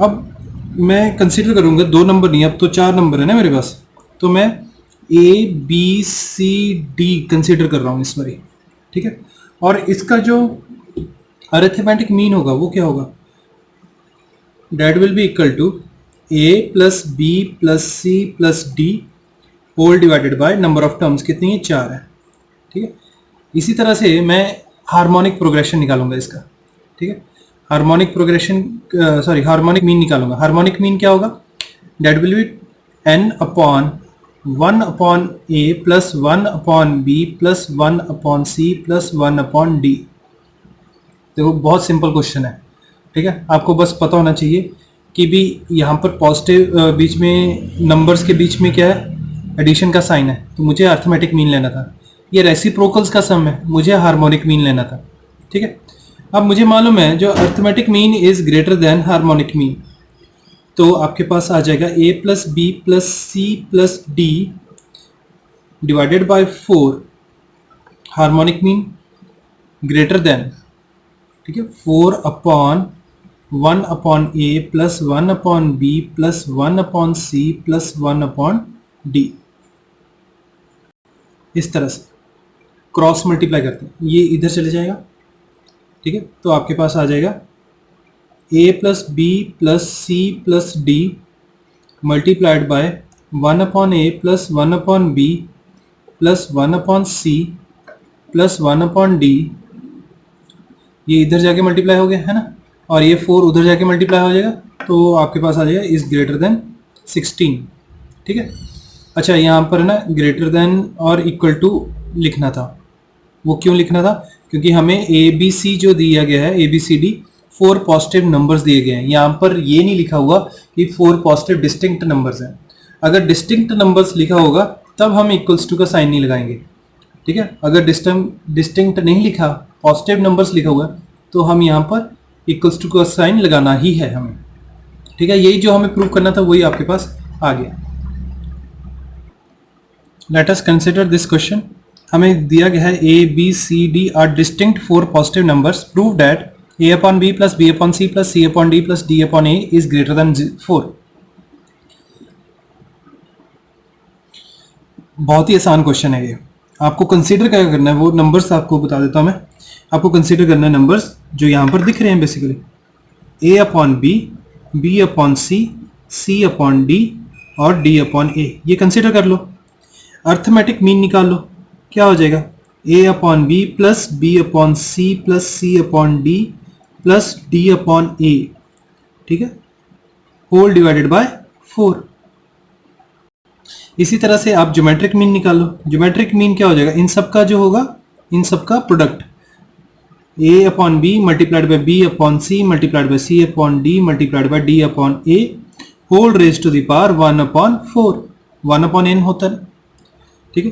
अब मैं कंसीडर करूंगा 2 नंबर नहीं, अब तो 4 नंबर है ना मेरे पास, तो मैं a b c d consider कर रहा हूँ इस बारी, ठीक है। और इसका जो अरिथमेटिक मीन होगा वो क्या होगा? That will be equal to a plus B plus c plus d whole divided by number of terms कितनी है? 4 है, ठीक है। इसी तरह से मैं हार्मोनिक प्रोग्रेशन निकालूंगा इसका, ठीक है। हार्मोनिक प्रोग्रेशन हार्मोनिक मीन निकालूंगा। हार्मोनिक मीन क्या होगा? That will B n upon 1/a plus 1/b plus 1/c plus 1/d। देखो बहुत सिंपल क्वेश्चन है, ठीक है। आपको बस पता होना चाहिए कि भी यहाँ पर पॉजिटिव बीच में नंबर्स के बीच में क्या है? एडिशन का साइन है, तो मुझे अर्थमेटिक मीन लेना था। ये रेसिप्रोकल्स का सम है, मुझे हार्मोनिक मीन लेना था, ठीक है। अब मुझे मालूम है जो arithmetic mean is greater than harmonic mean, तो आपके पास आ जाएगा a plus B plus c plus d divided by 4 harmonic mean greater than, ठीक है, 4/1/a plus 1/b plus 1/c plus 1/d। इस तरह से क्रॉस मल्टीप्लाई करते हैं, ये इधर चले जाएगा, ठीक है। तो आपके पास आ जाएगा a plus B plus c plus d multiplied by 1/a plus 1/b plus 1/c plus 1/d। ये इधर जाके मल्टीप्लाई हो गया है ना, और ये 4 उधर जाके मल्टीप्लाई हो जाएगा, तो आपके पास आ जाएगा इज ग्रेटर देन 16, ठीक है। अच्छा, यहाँ पर ना ग्रेटर देन और इक्वल टू लिखना था। वो क्यों लिखना था? क्योंकि हमें ए बी सी जो दिया गया है, a B c d 4 positive numbers दिए गए हैं। यहाँ पर ये नहीं लिखा हुआ कि 4 पॉजिटिव डिस्टिंक्ट नंबर्स हैं। अगर डिस्टिंक्ट नंबर्स लिखा होगा तब हम इक्वल्स टू का साइन नहीं लगाएंगे, ठीक है। अगर डिस्टिंक्ट नहीं लिखा, पॉजिटिव नंबर्स लिखा हुआ तो हम यहाँ पर इक्वल्स टू का साइन लगाना ही है हमें, ठीक है। यही जो हमें प्रूव करना था वही आपके पास आ गया। Let us consider this question. हमें दिया गया है a b c d are distinct 4 positive numbers. Prove that a upon b plus b upon c plus c upon d plus d upon a is greater than 4। बहुत ही आसान क्वेश्चन है ये। आपको कंसीडर क्या करना है, वो नंबर्स आपको बता देता हूं मैं। आपको कंसीडर करना है नंबर्स जो यहाँ पर दिख रहे हैं basically, a upon b, b upon c, c upon d और d अपॉन a। ये कंसीडर कर लो। अर्थमेटिक मीन निकाल लो, क्या हो जाएगा? a upon b plus b upon c plus c upon d plus d upon a, ठीक है, होल डिवाइडेड बाय 4। इसी तरह से आप ज्योमेट्रिक मीन निकाल लो। ज्योमेट्रिक मीन क्या हो जाएगा? इन सब का जो होगा, इन सब का product a upon b multiplied by b upon c multiplied by c upon d multiplied by d upon a whole raise to the power 1/4। 1/n होता है, ठीक है।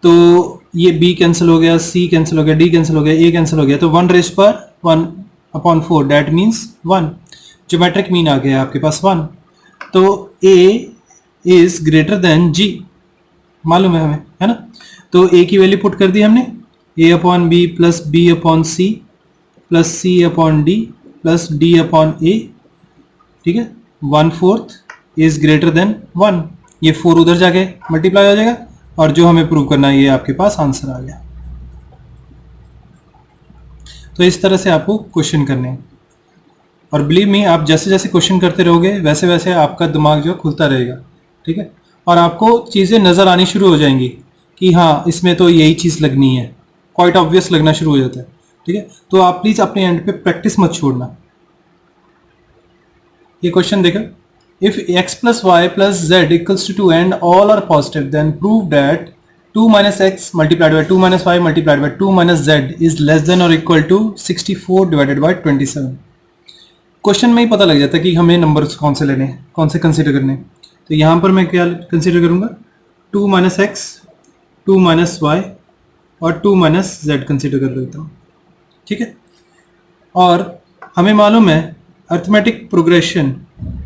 तो ये b कैंसिल हो गया, c कैंसिल हो गया, d कैंसिल हो गया, a कैंसिल हो गया, तो 1 रेज पर 1/4 दैट मीन्स 1। ज्योमेट्रिक मीन आ गया आपके पास 1। तो a is greater than g, मालूम है हमें, है ना। तो a की वैल्यू पुट कर दी हमने, a upon b plus b upon c plus c upon d plus d upon a, ठीक है। 1/4 इज ग्रेटर देन 1। ये 4 उधर जाके मल्टीप्लाई हो जाएगा और जो हमें प्रूव करना है ये आपके पास आंसर आ गया। तो इस तरह से आपको क्वेश्चन करने हैं, और बिलीव मी, आप जैसे जैसे क्वेश्चन करते रहोगे वैसे वैसे आपका दिमाग जो खुलता रहेगा, ठीक है। और आपको चीज़ें नज़र आनी शुरू हो जाएंगी कि हाँ इसमें तो यही चीज़ लगनी है, क्वाइट ऑब्वियस लगना शुरू हो जाता है। ठीक है, तो आप प्लीज अपने एंड पे प्रैक्टिस मत छोड़ना। ये क्वेश्चन देखा, if x plus Y plus Z equals to 2 and all are positive then prove that 2 minus X multiplied by 2 minus Y multiplied by 2 minus Z is less than और equal to 64 divided by 27। Question में ही पता लग जाता है कि हमें नंबर्स कौन से लेने हैं, कौन से कंसिडर करने हैं। तो यहाँ पर मैं क्या कंसिडर करूँगा, 2 माइनस एक्स, 2 माइनस वाई और 2 माइनस जेड कंसिडर कर लेता हूँ। ठीक है, और हमें मालूम है अर्थमेटिक प्रोग्रेशन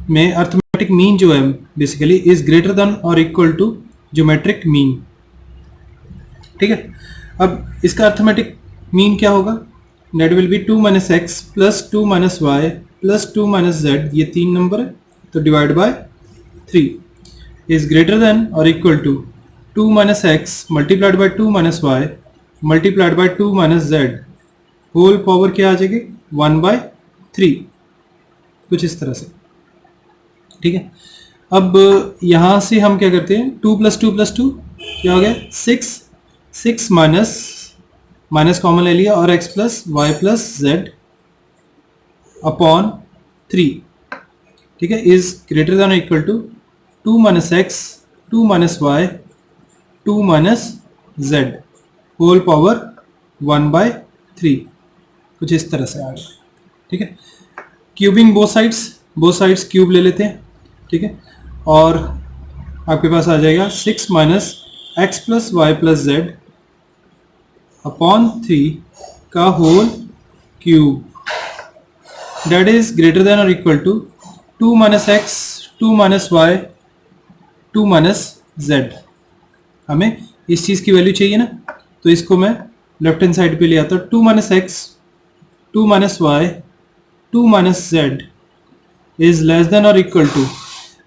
में अर्थमेटिक मीन जो है बेसिकली इज ग्रेटर देन और इक्वल टू ज्योमेट्रिक मीन। ठीक है, अब इसका अर्थमेटिक मीन क्या होगा, that will be 2 minus X plus 2 minus Y plus 2 minus Z, ये 3 नंबर है तो divide by 3 is greater than और equal to 2 minus X multiplied by 2 minus Y multiplied by 2 minus Z whole power क्या आ जाएगी 1/3, कुछ इस तरह से। ठीक है, अब यहां से हम क्या करते हैं, 2 प्लस 2 प्लस 2 क्या हो गया 6, 6 माइनस माइनस कॉमन ले लिया और x plus Y plus Z upon 3, ठीक है, is greater than equal to 2 minus x 2 minus Y 2 minus Z whole power 1/3, कुछ इस तरह से आ गया। ठीक है, क्यूबिंग बोथ साइड्स क्यूब ले लेते हैं। ठीक है, और आपके पास आ जाएगा 6 minus X plus Y plus Z upon 3 का whole cube, that is greater than और equal to 2 minus x 2 minus Y 2 minus Z. हमें इस चीज़ की वैल्यू चाहिए ना, तो इसको मैं लेफ्ट हैंड साइड पे ले आता हूँ। 2 minus x 2 minus Y 2 minus Z is less than और इक्वल टू,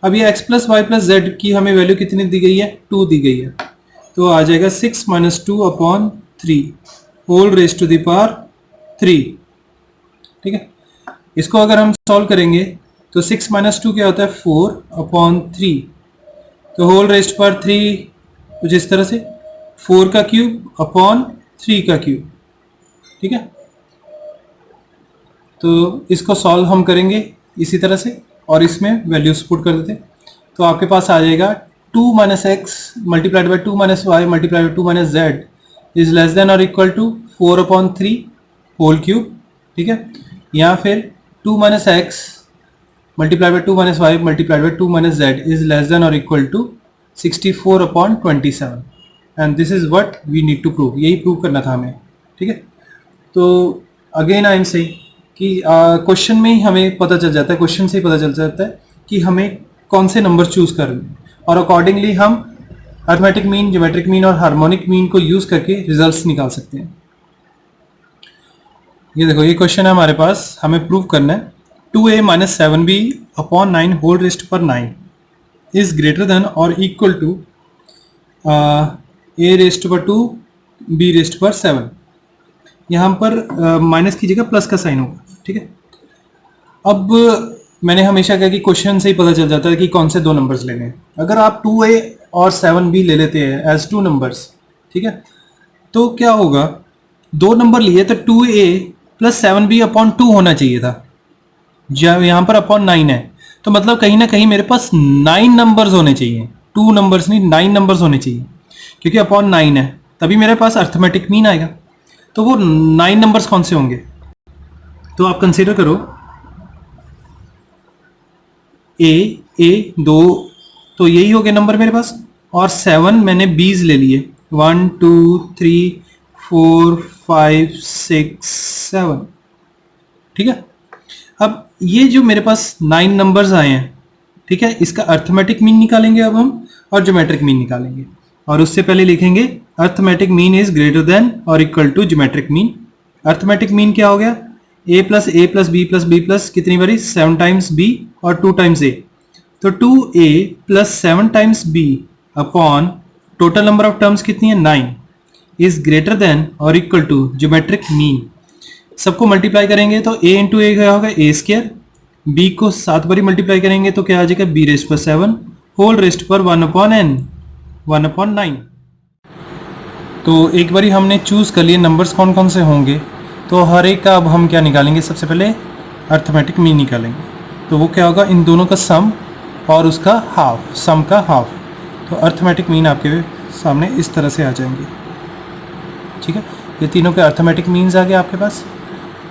अब ये x plus Y plus z की हमें वैल्यू कितनी दी गई है, 2 दी गई है, तो आ जाएगा 6 minus 2 upon 3 whole raise to the power 3। ठीक है, इसको अगर हम सॉल्व करेंगे तो 6 माइनस 2 क्या होता है 4 अपॉन 3, तो होल रेज टू पावर 3 कुछ इस तरह से 4 का क्यूब अपॉन 3 का क्यूब। ठीक है, तो इसको सॉल्व हम करेंगे इसी तरह से और इसमें वैल्यूज पुट कर देते हैं, तो आपके पास आ जाएगा 2 minus X multiplied by 2 minus Y multiplied by 2 minus Z is less than और equal to 4 upon 3 whole cube. ठीक है, या फिर 2 minus X multiplied by 2 minus Y multiplied by 2 minus Z is less than और equal to 64 upon 27 and this is what we need to prove, यही प्रूव करना था हमें। ठीक है, तो अगेन आई एम सेइंग कि क्वेश्चन में ही हमें पता चल जाता है, क्वेश्चन से ही पता चल जाता है कि हमें कौन से नंबर चूज करने हैं और अकॉर्डिंगली हम अर्थमेटिक मीन, ज्योमेट्रिक मीन और हार्मोनिक मीन को यूज करके रिजल्ट्स निकाल सकते हैं। ये देखो, ये क्वेश्चन है हमारे पास, हमें प्रूव करना है 2a minus 7b upon 9 whole raised पर 9 इज ग्रेटर देन और इक्वल टू a रेस्ट पर 2 b रेस्ट पर 7। यहाँ पर माइनस की जगह प्लस का साइन होगा। ठीक है, अब मैंने हमेशा कहा कि क्वेश्चन से ही पता चल जाता है कि कौन से दो नंबर्स लेने हैं। अगर आप 2a और 7b ले लेते हैं एज 2 नंबर्स, ठीक है, तो क्या होगा, दो नंबर लिए तो 2a प्लस 7b अपॉन 2 होना चाहिए था, जब यहाँ पर अपॉन 9 है, तो मतलब कहीं ना कहीं मेरे पास 9 नंबर्स होने चाहिए, 2 नंबर्स नहीं 9 नंबर्स होने चाहिए, क्योंकि अपॉन 9 है तभी मेरे पास अर्थमेटिक मीन आएगा। तो वो 9 नंबर्स कौन से होंगे, तो आप कंसीडर करो ए 2 तो यही हो गए नंबर मेरे पास, और 7 मैंने बीज ले लिए 1 2 3 4 5 6 7। ठीक है, अब ये जो मेरे पास 9 नंबर्स आए हैं, ठीक है, इसका अर्थमेटिक मीन निकालेंगे अब हम और ज्योमेट्रिक मीन निकालेंगे, और उससे पहले लिखेंगे arithmetic mean is greater than और equal to geometric mean. Arithmetic mean क्या हो गया, a प्लस b प्लस कितनी बारी 7 टाइम्स b और 2 टाइम्स a, तो 2a plus 7 times b upon total number of terms कितनी है 9 इज ग्रेटर देन और इक्वल टू ज्योमेट्रिक मीन। सबको मल्टीप्लाई करेंगे तो a इंटू ए क्या होगा a स्क्वायर, b को 7 बारी मल्टीप्लाई करेंगे तो क्या आ जाएगा b रेस्ट पर 7 होल रेस्ट पर 1 अपॉन n 1 अपॉन 9। तो एक बारी हमने चूज कर लिए नंबर्स कौन कौन से होंगे, तो हर एक का अब हम क्या निकालेंगे, सबसे पहले अर्थमेटिक मीन निकालेंगे। तो वो क्या होगा, इन दोनों का सम और उसका हाफ, सम का हाफ। तो अर्थमेटिक मीन आपके सामने इस तरह से आ जाएंगे। ठीक है, ये तीनों के अर्थमेटिक मीन्स आ गए आपके पास।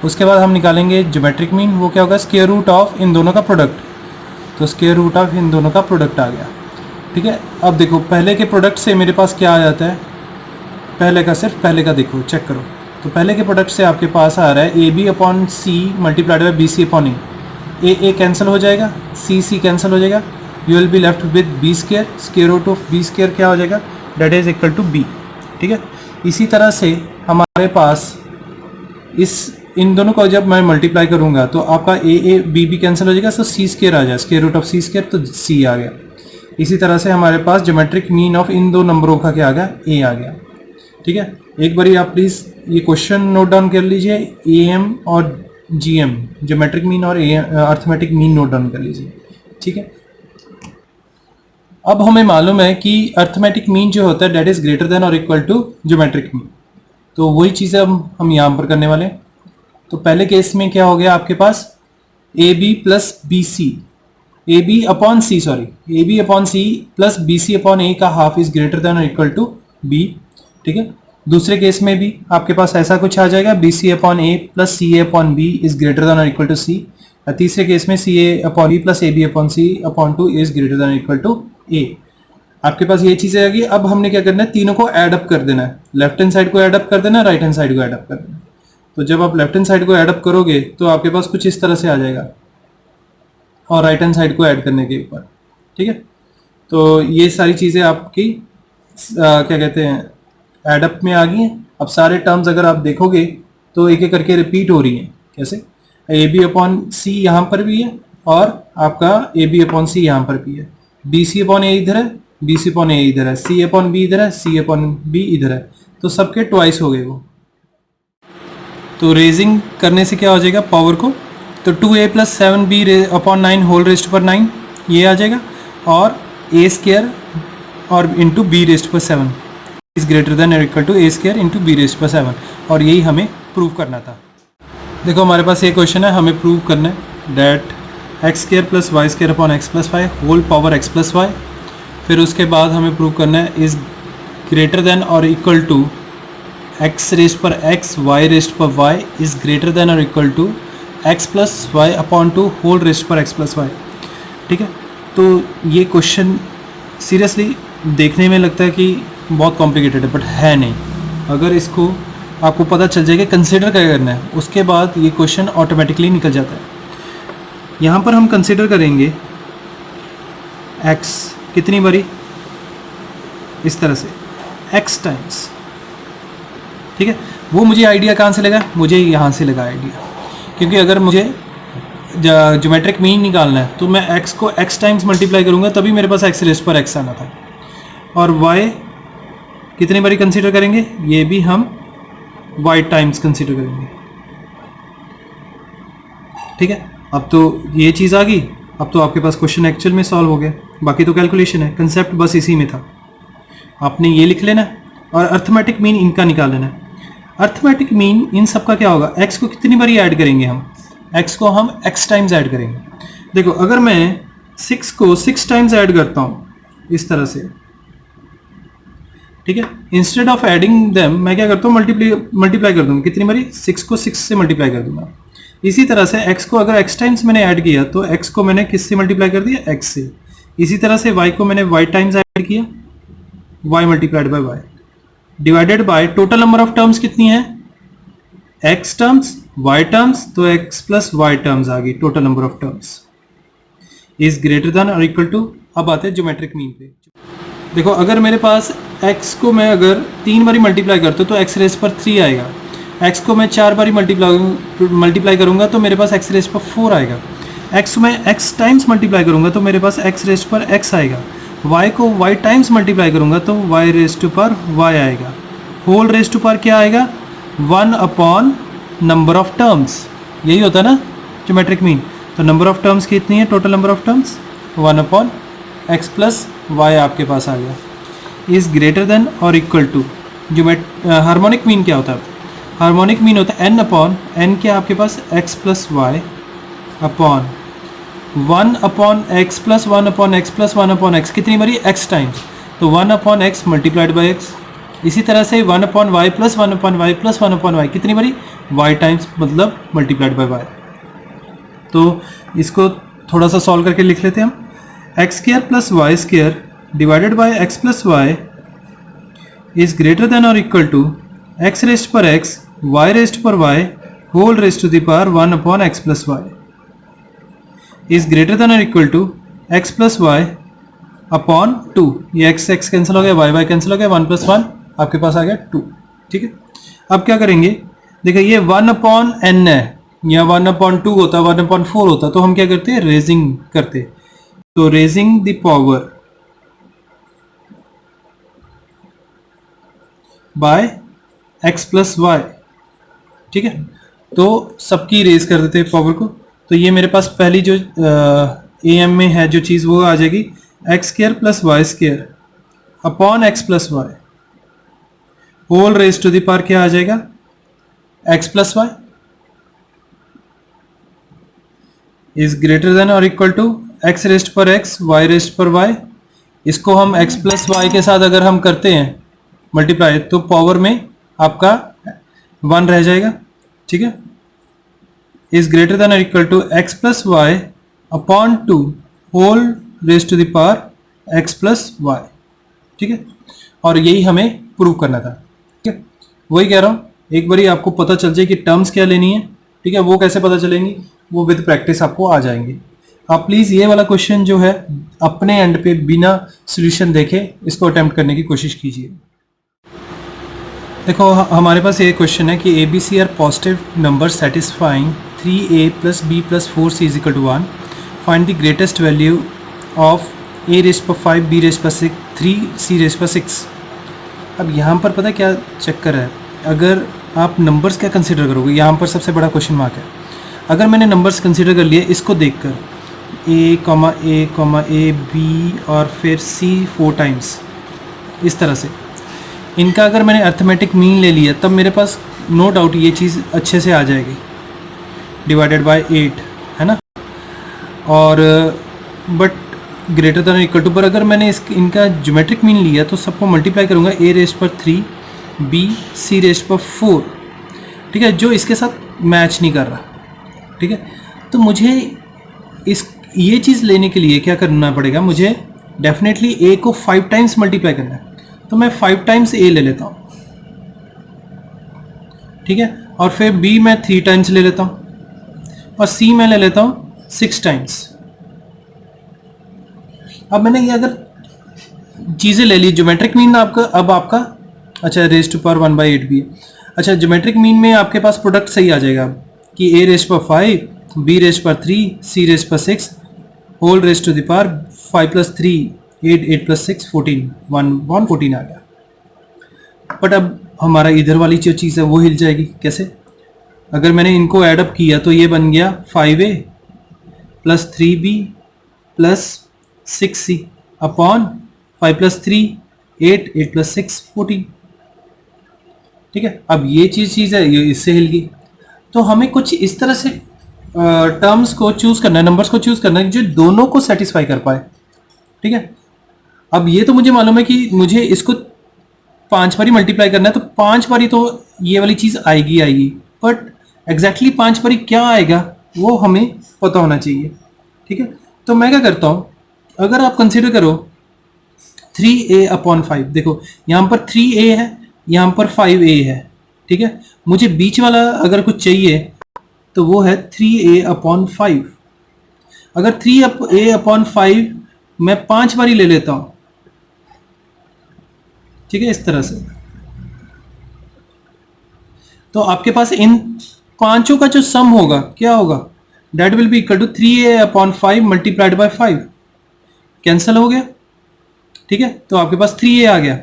उसके बाद हम निकालेंगे ज्योमेट्रिक मीन। वो क्या होगा, स्क्वायर रूट ऑफ इन दोनों का प्रोडक्ट। तो स्क्वायर रूट ऑफ इन दोनों का प्रोडक्ट आ गया। ठीक है, अब देखो पहले के प्रोडक्ट से मेरे पास क्या आ जाता है, पहले का, सिर्फ पहले का देखो, चेक करो। तो पहले के प्रोडक्ट से आपके पास आ रहा है a B upon c multiplied by b C upon a cancel हो जाएगा, सी कैंसिल हो जाएगा, you will be left with b square, square root of b square क्या हो जाएगा, that is equal to B. ठीक है, इसी तरह से हमारे पास इन दोनों को जब मैं मल्टीप्लाई करूंगा तो आपका ए बी कैंसिल हो जाएगा, तो सी स्क्वायर आ जाए, square root of c square, तो सी आ गया। इसी तरह से हमारे पास ज्योमेट्रिक मीन ऑफ इन दो नंबरों का क्या आ गया, ए आ गया। ठीक है, एक बार आप प्लीज ये क्वेश्चन नोट डाउन कर लीजिए, ए एम और जी एम, ज्योमेट्रिक मीन और अर्थमेटिक मीन नोट डाउन कर लीजिए। ठीक है, अब हमें मालूम है कि अर्थमेटिक मीन जो होता है दैट इज ग्रेटर देन और इक्वल टू ज्योमेट्रिक मीन। तो वही चीज़ें हम यहाँ पर करने वाले हैं। तो पहले केस में क्या हो गया आपके पास, A B plus B C, A B upon C, sorry, A B upon C plus B C upon A का हाफ इज ग्रेटर देन और इक्वल टू बी। ठीक है, दूसरे केस में भी आपके पास ऐसा कुछ आ जाएगा, B C upon A plus C A upon B is greater than और इक्वल टू सी। तीसरे केस में C A upon B plus A B upon C upon two is greater than और इक्वल टू ए। आपके पास ये चीजें आ गई। अब हमने क्या करना है, तीनों को ऐड अप कर देना है, लेफ्ट हैंड साइड को ऐड अप कर देना है, राइट हैंड साइड को ऐड अप कर देना है। तो जब आप लेफ्ट हैंड साइड को ऐड अप करोगे तो आपके पास कुछ इस तरह से आ जाएगा, और राइट हैंड साइड को ऐड करने के ऊपर। ठीक है, तो ये सारी चीज़ें आपकी क्या कहते हैं, एडअप में आ गई हैं। अब सारे टर्म्स अगर आप देखोगे तो एक एक करके रिपीट हो रही हैं। कैसे, ए बी अपॉन सी यहाँ पर भी है, और आपका ए बी अपॉन सी यहाँ पर भी है, बी सी अपॉन ए इधर है, बी सी अपॉन ए इधर है, सी अपॉन बी इधर है, सी अपॉन बी इधर है। तो सबके ट्वाइस हो गए वो। तो रेजिंग करने से क्या हो जाएगा पावर को, तो 2a plus 7b upon 9 whole raised पर 9 ये आ जाएगा, और a स्क्वायर और इंटू बी रेस्ट पर 7 इज ग्रेटर देन और equal to a square into b raised पर 7। और यही हमें प्रूव करना था। देखो हमारे पास ये क्वेश्चन है, हमें प्रूव करना है that x square plus y square upon x plus y whole power x plus y. फिर उसके बाद हमें प्रूव करना है इज ग्रेटर देन और इक्वल टू एक्स रेस्ट पर एक्स वाई रेस्ट पर वाई इज ग्रेटर देन और equal to x plus Y upon two whole raised पर एक्स प्लस वाई। ठीक है, तो ये क्वेश्चन सीरियसली देखने में लगता है कि बहुत कॉम्प्लिकेटेड है, बट है नहीं। अगर इसको आपको पता चल जाएगा कंसिडर क्या करना है, उसके बाद ये क्वेश्चन ऑटोमेटिकली निकल जाता है। यहाँ पर हम कंसिडर करेंगे x कितनी बारी, इस तरह से x टाइम्स। ठीक है, वो मुझे आइडिया कहाँ से लगा, मुझे यहाँ से लगा आइडिया, क्योंकि अगर मुझे ज्योमेट्रिक मीन निकालना है तो मैं x को x टाइम्स मल्टीप्लाई करूँगा, तभी मेरे पास x रेस्ट पर x आना था। और y कितनी बारी कंसीडर करेंगे, ये भी हम y टाइम्स कंसीडर करेंगे। ठीक है, अब तो ये चीज़ आ गई। अब तो आपके पास क्वेश्चन एक्चुअल में सॉल्व हो गया, बाकी तो कैलकुलेशन है, कंसेप्ट बस इसी में था। आपने ये लिख लेना और अर्थमेटिक मीन इनका निकाल लेना। अर्थमेटिक मीन इन सब का क्या होगा, x को कितनी बारी ऐड करेंगे हम, x को हम x टाइम्स ऐड करेंगे। देखो अगर मैं 6 को 6 टाइम्स ऐड करता हूँ इस तरह से, ठीक है, इंस्टेड ऑफ एडिंग देम मैं क्या करता हूँ, मल्टीप्लाई कर दूंगा। कितनी बारी, 6 को 6 से मल्टीप्लाई कर दूंगा। इसी तरह से x को अगर x टाइम्स मैंने ऐड किया तो x को मैंने किससे मल्टीप्लाई कर दिया, x से। इसी तरह से y को मैंने y टाइम्स ऐड किया, y multiplied by y divided by total number of terms कितनी है, x टर्म्स y टर्म्स, तो x प्लस y टर्म्स आ गई, total number of terms is greater than और इक्वल टू। अब आते हैं ज्योमेट्रिक मीन पे। देखो अगर मेरे पास x को मैं अगर 3 बारी मल्टीप्लाई करता हूँ तो x रेस पर 3 आएगा, x को मैं 4 बारी मल्टीप्लाई करूँगा तो मेरे पास x रेस पर 4 आएगा, x को मैं x टाइम्स मल्टीप्लाई करूँगा तो मेरे पास x रेस पर x आएगा, y को y टाइम्स मल्टीप्लाई करूँगा तो y रेस टू पर y आएगा, होल रेस टू पर क्या आएगा, 1 अपॉन नंबर ऑफ टर्म्स। यही होता है ना ज्योमेट्रिक मीन। तो नंबर ऑफ टर्म्स कितनी है, total number of terms 1 upon x plus y आपके पास आ गया, इज ग्रेटर देन और इक्वल टू। हार्मोनिक मीन क्या होता है, हार्मोनिक मीन होता है n अपॉन n, क्या आपके पास x plus Y upon 1 upon x plus 1 upon x plus 1 upon x, कितनी बारी x टाइम्स, तो 1 upon x multiplied by x. इसी तरह से 1 upon y plus 1 upon y plus 1 upon y, कितनी बारी y टाइम्स, मतलब मल्टीप्लाइड बाई वाई। तो इसको थोड़ा सा सॉल्व करके लिख लेते हैं हम। X square plus y square divided by x plus y is greater than और इक्वल टू एक्स रेस्ट पर एक्स वाई रेस्ट पर y whole raised to the power 1 upon x plus y is greater than और equal to x plus Y upon 2। ये एक्स एक्स कैंसिल हो गया, वाई वाई कैंसिल हो गया, 1 प्लस 1 आपके पास आ गया 2। ठीक है, अब क्या करेंगे, देखिए ये 1 अपॉन n है, या 1 अपॉन 2 होता, 1 अपॉन 4 होता, तो हम क्या करते हैं, रेजिंग करते। तो raising the power by x plus y. ठीक है, तो सबकी रेज कर देते हैं पावर को। तो ये मेरे पास पहली जो am में है जो चीज़, वो आ जाएगी x square plus y square upon x plus y whole raise to the power क्या आ जाएगा, x plus y is greater than और इक्वल टू एक्स रेस्ट पर एक्स वाई रेस्ट पर वाई। इसको हम x प्लस वाई के साथ अगर हम करते हैं मल्टीप्लाई, तो पावर में आपका 1 रह जाएगा। ठीक है, इज ग्रेटर देन और equal to x plus Y upon 2 whole raise to the power x plus y. ठीक है, और यही हमें प्रूव करना था। ठीक है, वही कह रहा हूँ, एक बारी आपको पता चल जाए कि टर्म्स क्या लेनी है। ठीक है, वो कैसे पता चलेंगी, वो विद प्रैक्टिस आपको आ जाएंगे। आप प्लीज़ ये वाला क्वेश्चन जो है अपने एंड पे बिना सॉल्यूशन देखे इसको अटेम्प्ट करने की कोशिश कीजिए। देखो हमारे पास ये क्वेश्चन है कि A B C are positive number satisfying 3a plus B plus 4c is equal to 1। Find the greatest value of a raised पर 5 b रेस्ट पर 6 3 c रेस्ट पर 6। अब यहाँ पर पता है क्या चक्कर है, अगर आप नंबर्स क्या कंसिडर करोगे, यहाँ पर सबसे बड़ा क्वेश्चन मार्क है। अगर मैंने नंबर्स कंसिडर कर लिए इसको देखकर a b और फिर c 4 टाइम्स, इस तरह से इनका अगर मैंने अर्थमेटिक मीन ले लिया, तब मेरे पास नो डाउट ये चीज़ अच्छे से आ जाएगी, डिवाइडेड बाय 8 है ना। और but greater than equal to पर अगर मैंने इनका ज्योमेट्रिक मीन लिया तो सबको मल्टीप्लाई करूँगा, a रेस्ट पर 3 b c रेस्ट पर 4। ठीक है, जो इसके साथ मैच नहीं कर रहा। ठीक है, तो मुझे ये चीज़ लेने के लिए क्या करना पड़ेगा, मुझे डेफिनेटली a को 5 टाइम्स मल्टीप्लाई करना है। तो मैं 5 टाइम्स a ले लेता हूँ। ठीक है, और फिर b मैं 3 टाइम्स ले लेता हूँ और c मैं ले लेता हूँ 6 टाइम्स। अब मैंने ये अगर चीज़ें ले ली, ज्योमेट्रिक मीन आपका अब आपका अच्छा रेज टू पावर 1/8 भी है। अच्छा, ज्योमेट्रिक मीन में आपके पास प्रोडक्ट सही आ जाएगा कि a रेज पर 5 b रेज पर 3 c रेज पर 6 whole raise to the power 5 plus 3 8 8 plus 6 14 114 आ गया। बट अब हमारा इधर वाली जो चीज़ है वो हिल जाएगी। कैसे, अगर मैंने इनको ऐड अप किया तो ये बन गया 5a plus 3b plus 6c upon 5 plus 3 8 8 plus 6 14। ठीक है, अब ये चीज़ है, ये इससे हिल गई। तो हमें कुछ इस तरह से टर्म्स को चूज़ करना है, नंबर्स को चूज़ करना है जो दोनों को सेटिस्फाई कर पाए। ठीक है, अब ये तो मुझे मालूम है कि मुझे इसको 5 बारी मल्टीप्लाई करना है, तो 5 बारी तो ये वाली चीज़ आएगी, बट एग्जैक्टली 5 बारी क्या आएगा वो हमें पता होना चाहिए। ठीक है, तो मैं क्या करता हूँ, अगर आप कंसिडर करो 3a अपॉन 5, देखो यहाँ पर 3a है, यहाँ पर 5a है। ठीक है, मुझे बीच वाला अगर कुछ चाहिए तो वो है 3a अपॉन 5। अगर 3a अपॉन 5 मैं 5 बारी ले लेता हूँ। ठीक है, इस तरह से तो आपके पास इन पांचों का जो सम होगा क्या होगा, that will be equal to 3a upon 5 multiplied by 5। Cancel हो गया। ठीक है, तो आपके पास 3a आ गया।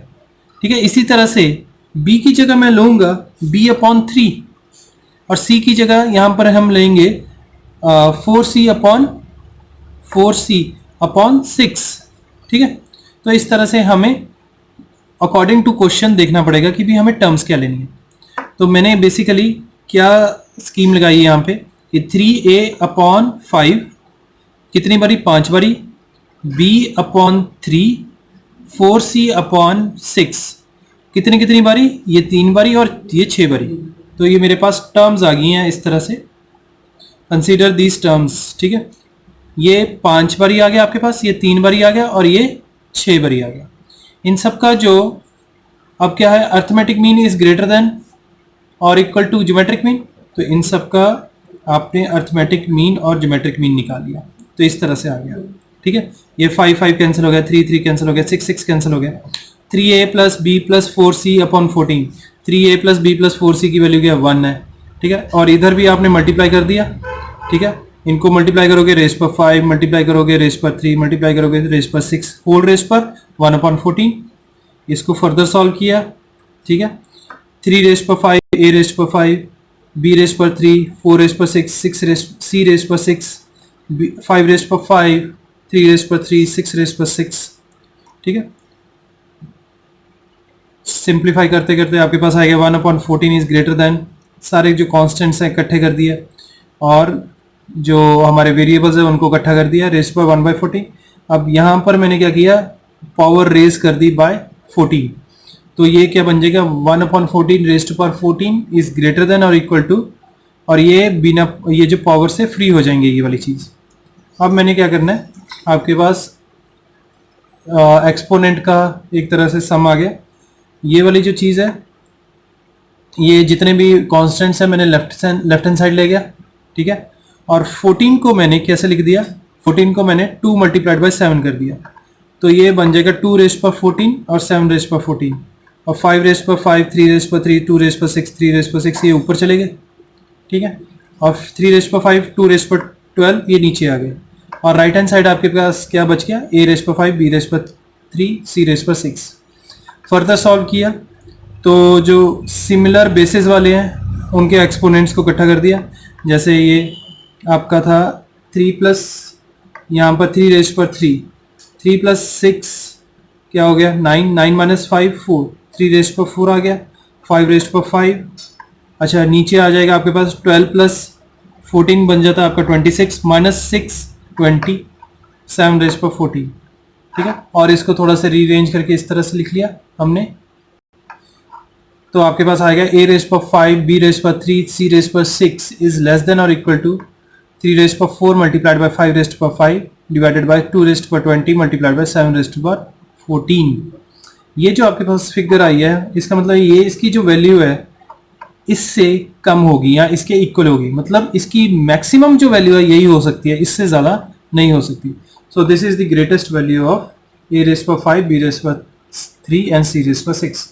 ठीक है, इसी तरह से b की जगह मैं लूंगा b अपॉन 3 और c की जगह यहां पर हम लेंगे 4c अपॉन 6। ठीक है, तो इस तरह से हमें अकॉर्डिंग टू क्वेश्चन देखना पड़ेगा कि भी हमें टर्म्स क्या लेनी है। तो मैंने बेसिकली क्या स्कीम लगाई है यहाँ पे कि 3a/5 कितनी बारी, 5 बारी, b/3 4c/6 कितनी कितनी बारी, ये 3 बारी और ये 6 बारी। तो ये मेरे पास टर्म्स आ गई हैं इस तरह से, कंसीडर दीज टर्म्स, ठीक है। ये 5 बारी आ गया आपके पास, ये 3 बारी आ गया और ये 6 बारी आ गया। इन सब का जो अब क्या है, arithmetic mean is greater than और इक्वल टू ज्योमेट्रिक मीन। तो इन सब का आपने अर्थमेटिक मीन और ज्योमेट्रिक मीन निकाल लिया, तो इस तरह से आ गया, ठीक है। ये 5 5 कैंसिल हो गया, 3 3 कैंसिल हो गया, 6 6 कैंसिल हो गया। 3a + b + 4c/14, 3a + b + 4c की वैल्यू क्या 1 है, ठीक है। और इधर भी आपने मल्टीप्लाई कर दिया, ठीक है। इनको मल्टीप्लाई करोगे रेस पर 5, मल्टीप्लाई करोगे रेस पर 3, मल्टीप्लाई करोगे रेस पर 6, होल रेस पर 1/14। इसको फर्दर सॉल्व किया, ठीक है। 3 रेस पर 5, a रेस पर 5, b रेस पर 3, 4 रेस पर 6, c रेस पर 6, 5 रेस पर 5, 3 रेस पर 3, 6 रेस पर 6, ठीक है। सिंप्लीफाई करते करते आपके पास आएगा 1/14 इज ग्रेटर देन, सारे जो कांस्टेंट्स हैं इकट्ठे कर दिए और जो हमारे वेरिएबल्स है उनको इकट्ठा कर दिया, रेस पर 1/14। अब यहाँ पर मैंने क्या किया, पावर रेज कर दी बाय 14। तो ये क्या बन जाएगा, 1/14 raise to power 14 is greater than और इक्वल टू, और ये बिना ये जो पावर से फ्री हो जाएंगे ये वाली चीज़। अब मैंने क्या करना है, आपके पास एक्सपोनेंट का एक तरह से सम आ गया। ये वाली जो चीज़ है, ये जितने भी कांस्टेंट्स हैं मैंने लेफ्ट हैंड साइड ले गया, ठीक है। और 14 को मैंने कैसे लिख दिया, 14 को मैंने 2 × 7 कर दिया। तो ये बन जाएगा 2 रेस पर 14 और 7 रेस पर 14 और 5 रेस पर 5, 3 रेस पर 3, 2 रेस पर 6, 3 रेस पर 6, ये ऊपर चले गए, ठीक है। और 3 रेस पर 5, 2 रेस पर 12, ये नीचे आ गए। और राइट हैंड साइड आपके पास क्या बच गया, a रेस पर 5, b रेस पर 3, c रेस पर 6। फर्दर सॉल्व किया तो जो सिमिलर बेसिस वाले हैं उनके एक्सपोनेंट्स को इकट्ठा कर दिया। जैसे ये आपका था 3 प्लस यहाँ पर 3 रेस पर 3, 3 + 6 क्या हो गया 9, 9 - 5 4, 3 रेस पर 4 आ गया, 5 रेस पर 5। अच्छा नीचे आ जाएगा आपके पास 12 + 14 बन जाता है आपका 26, -6 20, 7 रेस पर 14, ठीक है। और इसको थोड़ा सा रीअरेंज करके इस तरह से लिख लिया हमने। तो आपके पास आएगा a रेस पर 5, b रेस पर 3, c रेस पर 6 इज लेस देन और इक्वल टू 3 रेस पर 4 मल्टीप्लाइड बाय 5 रेस पर 5 डिवाइडेड बाय 2 रेस पर 20 मल्टीप्लाइड बाय 7 रेस पर 14। ये जो आपके पास फिगर आई है, इसका मतलब ये इसकी जो वैल्यू है इससे कम होगी या इसके इक्वल होगी, मतलब इसकी मैक्सिमम जो वैल्यू है यही हो सकती है, इससे ज़्यादा नहीं हो सकती। So this is the greatest value of a raise पर 5, b रेस पर 3 एंड c रेस पर 6।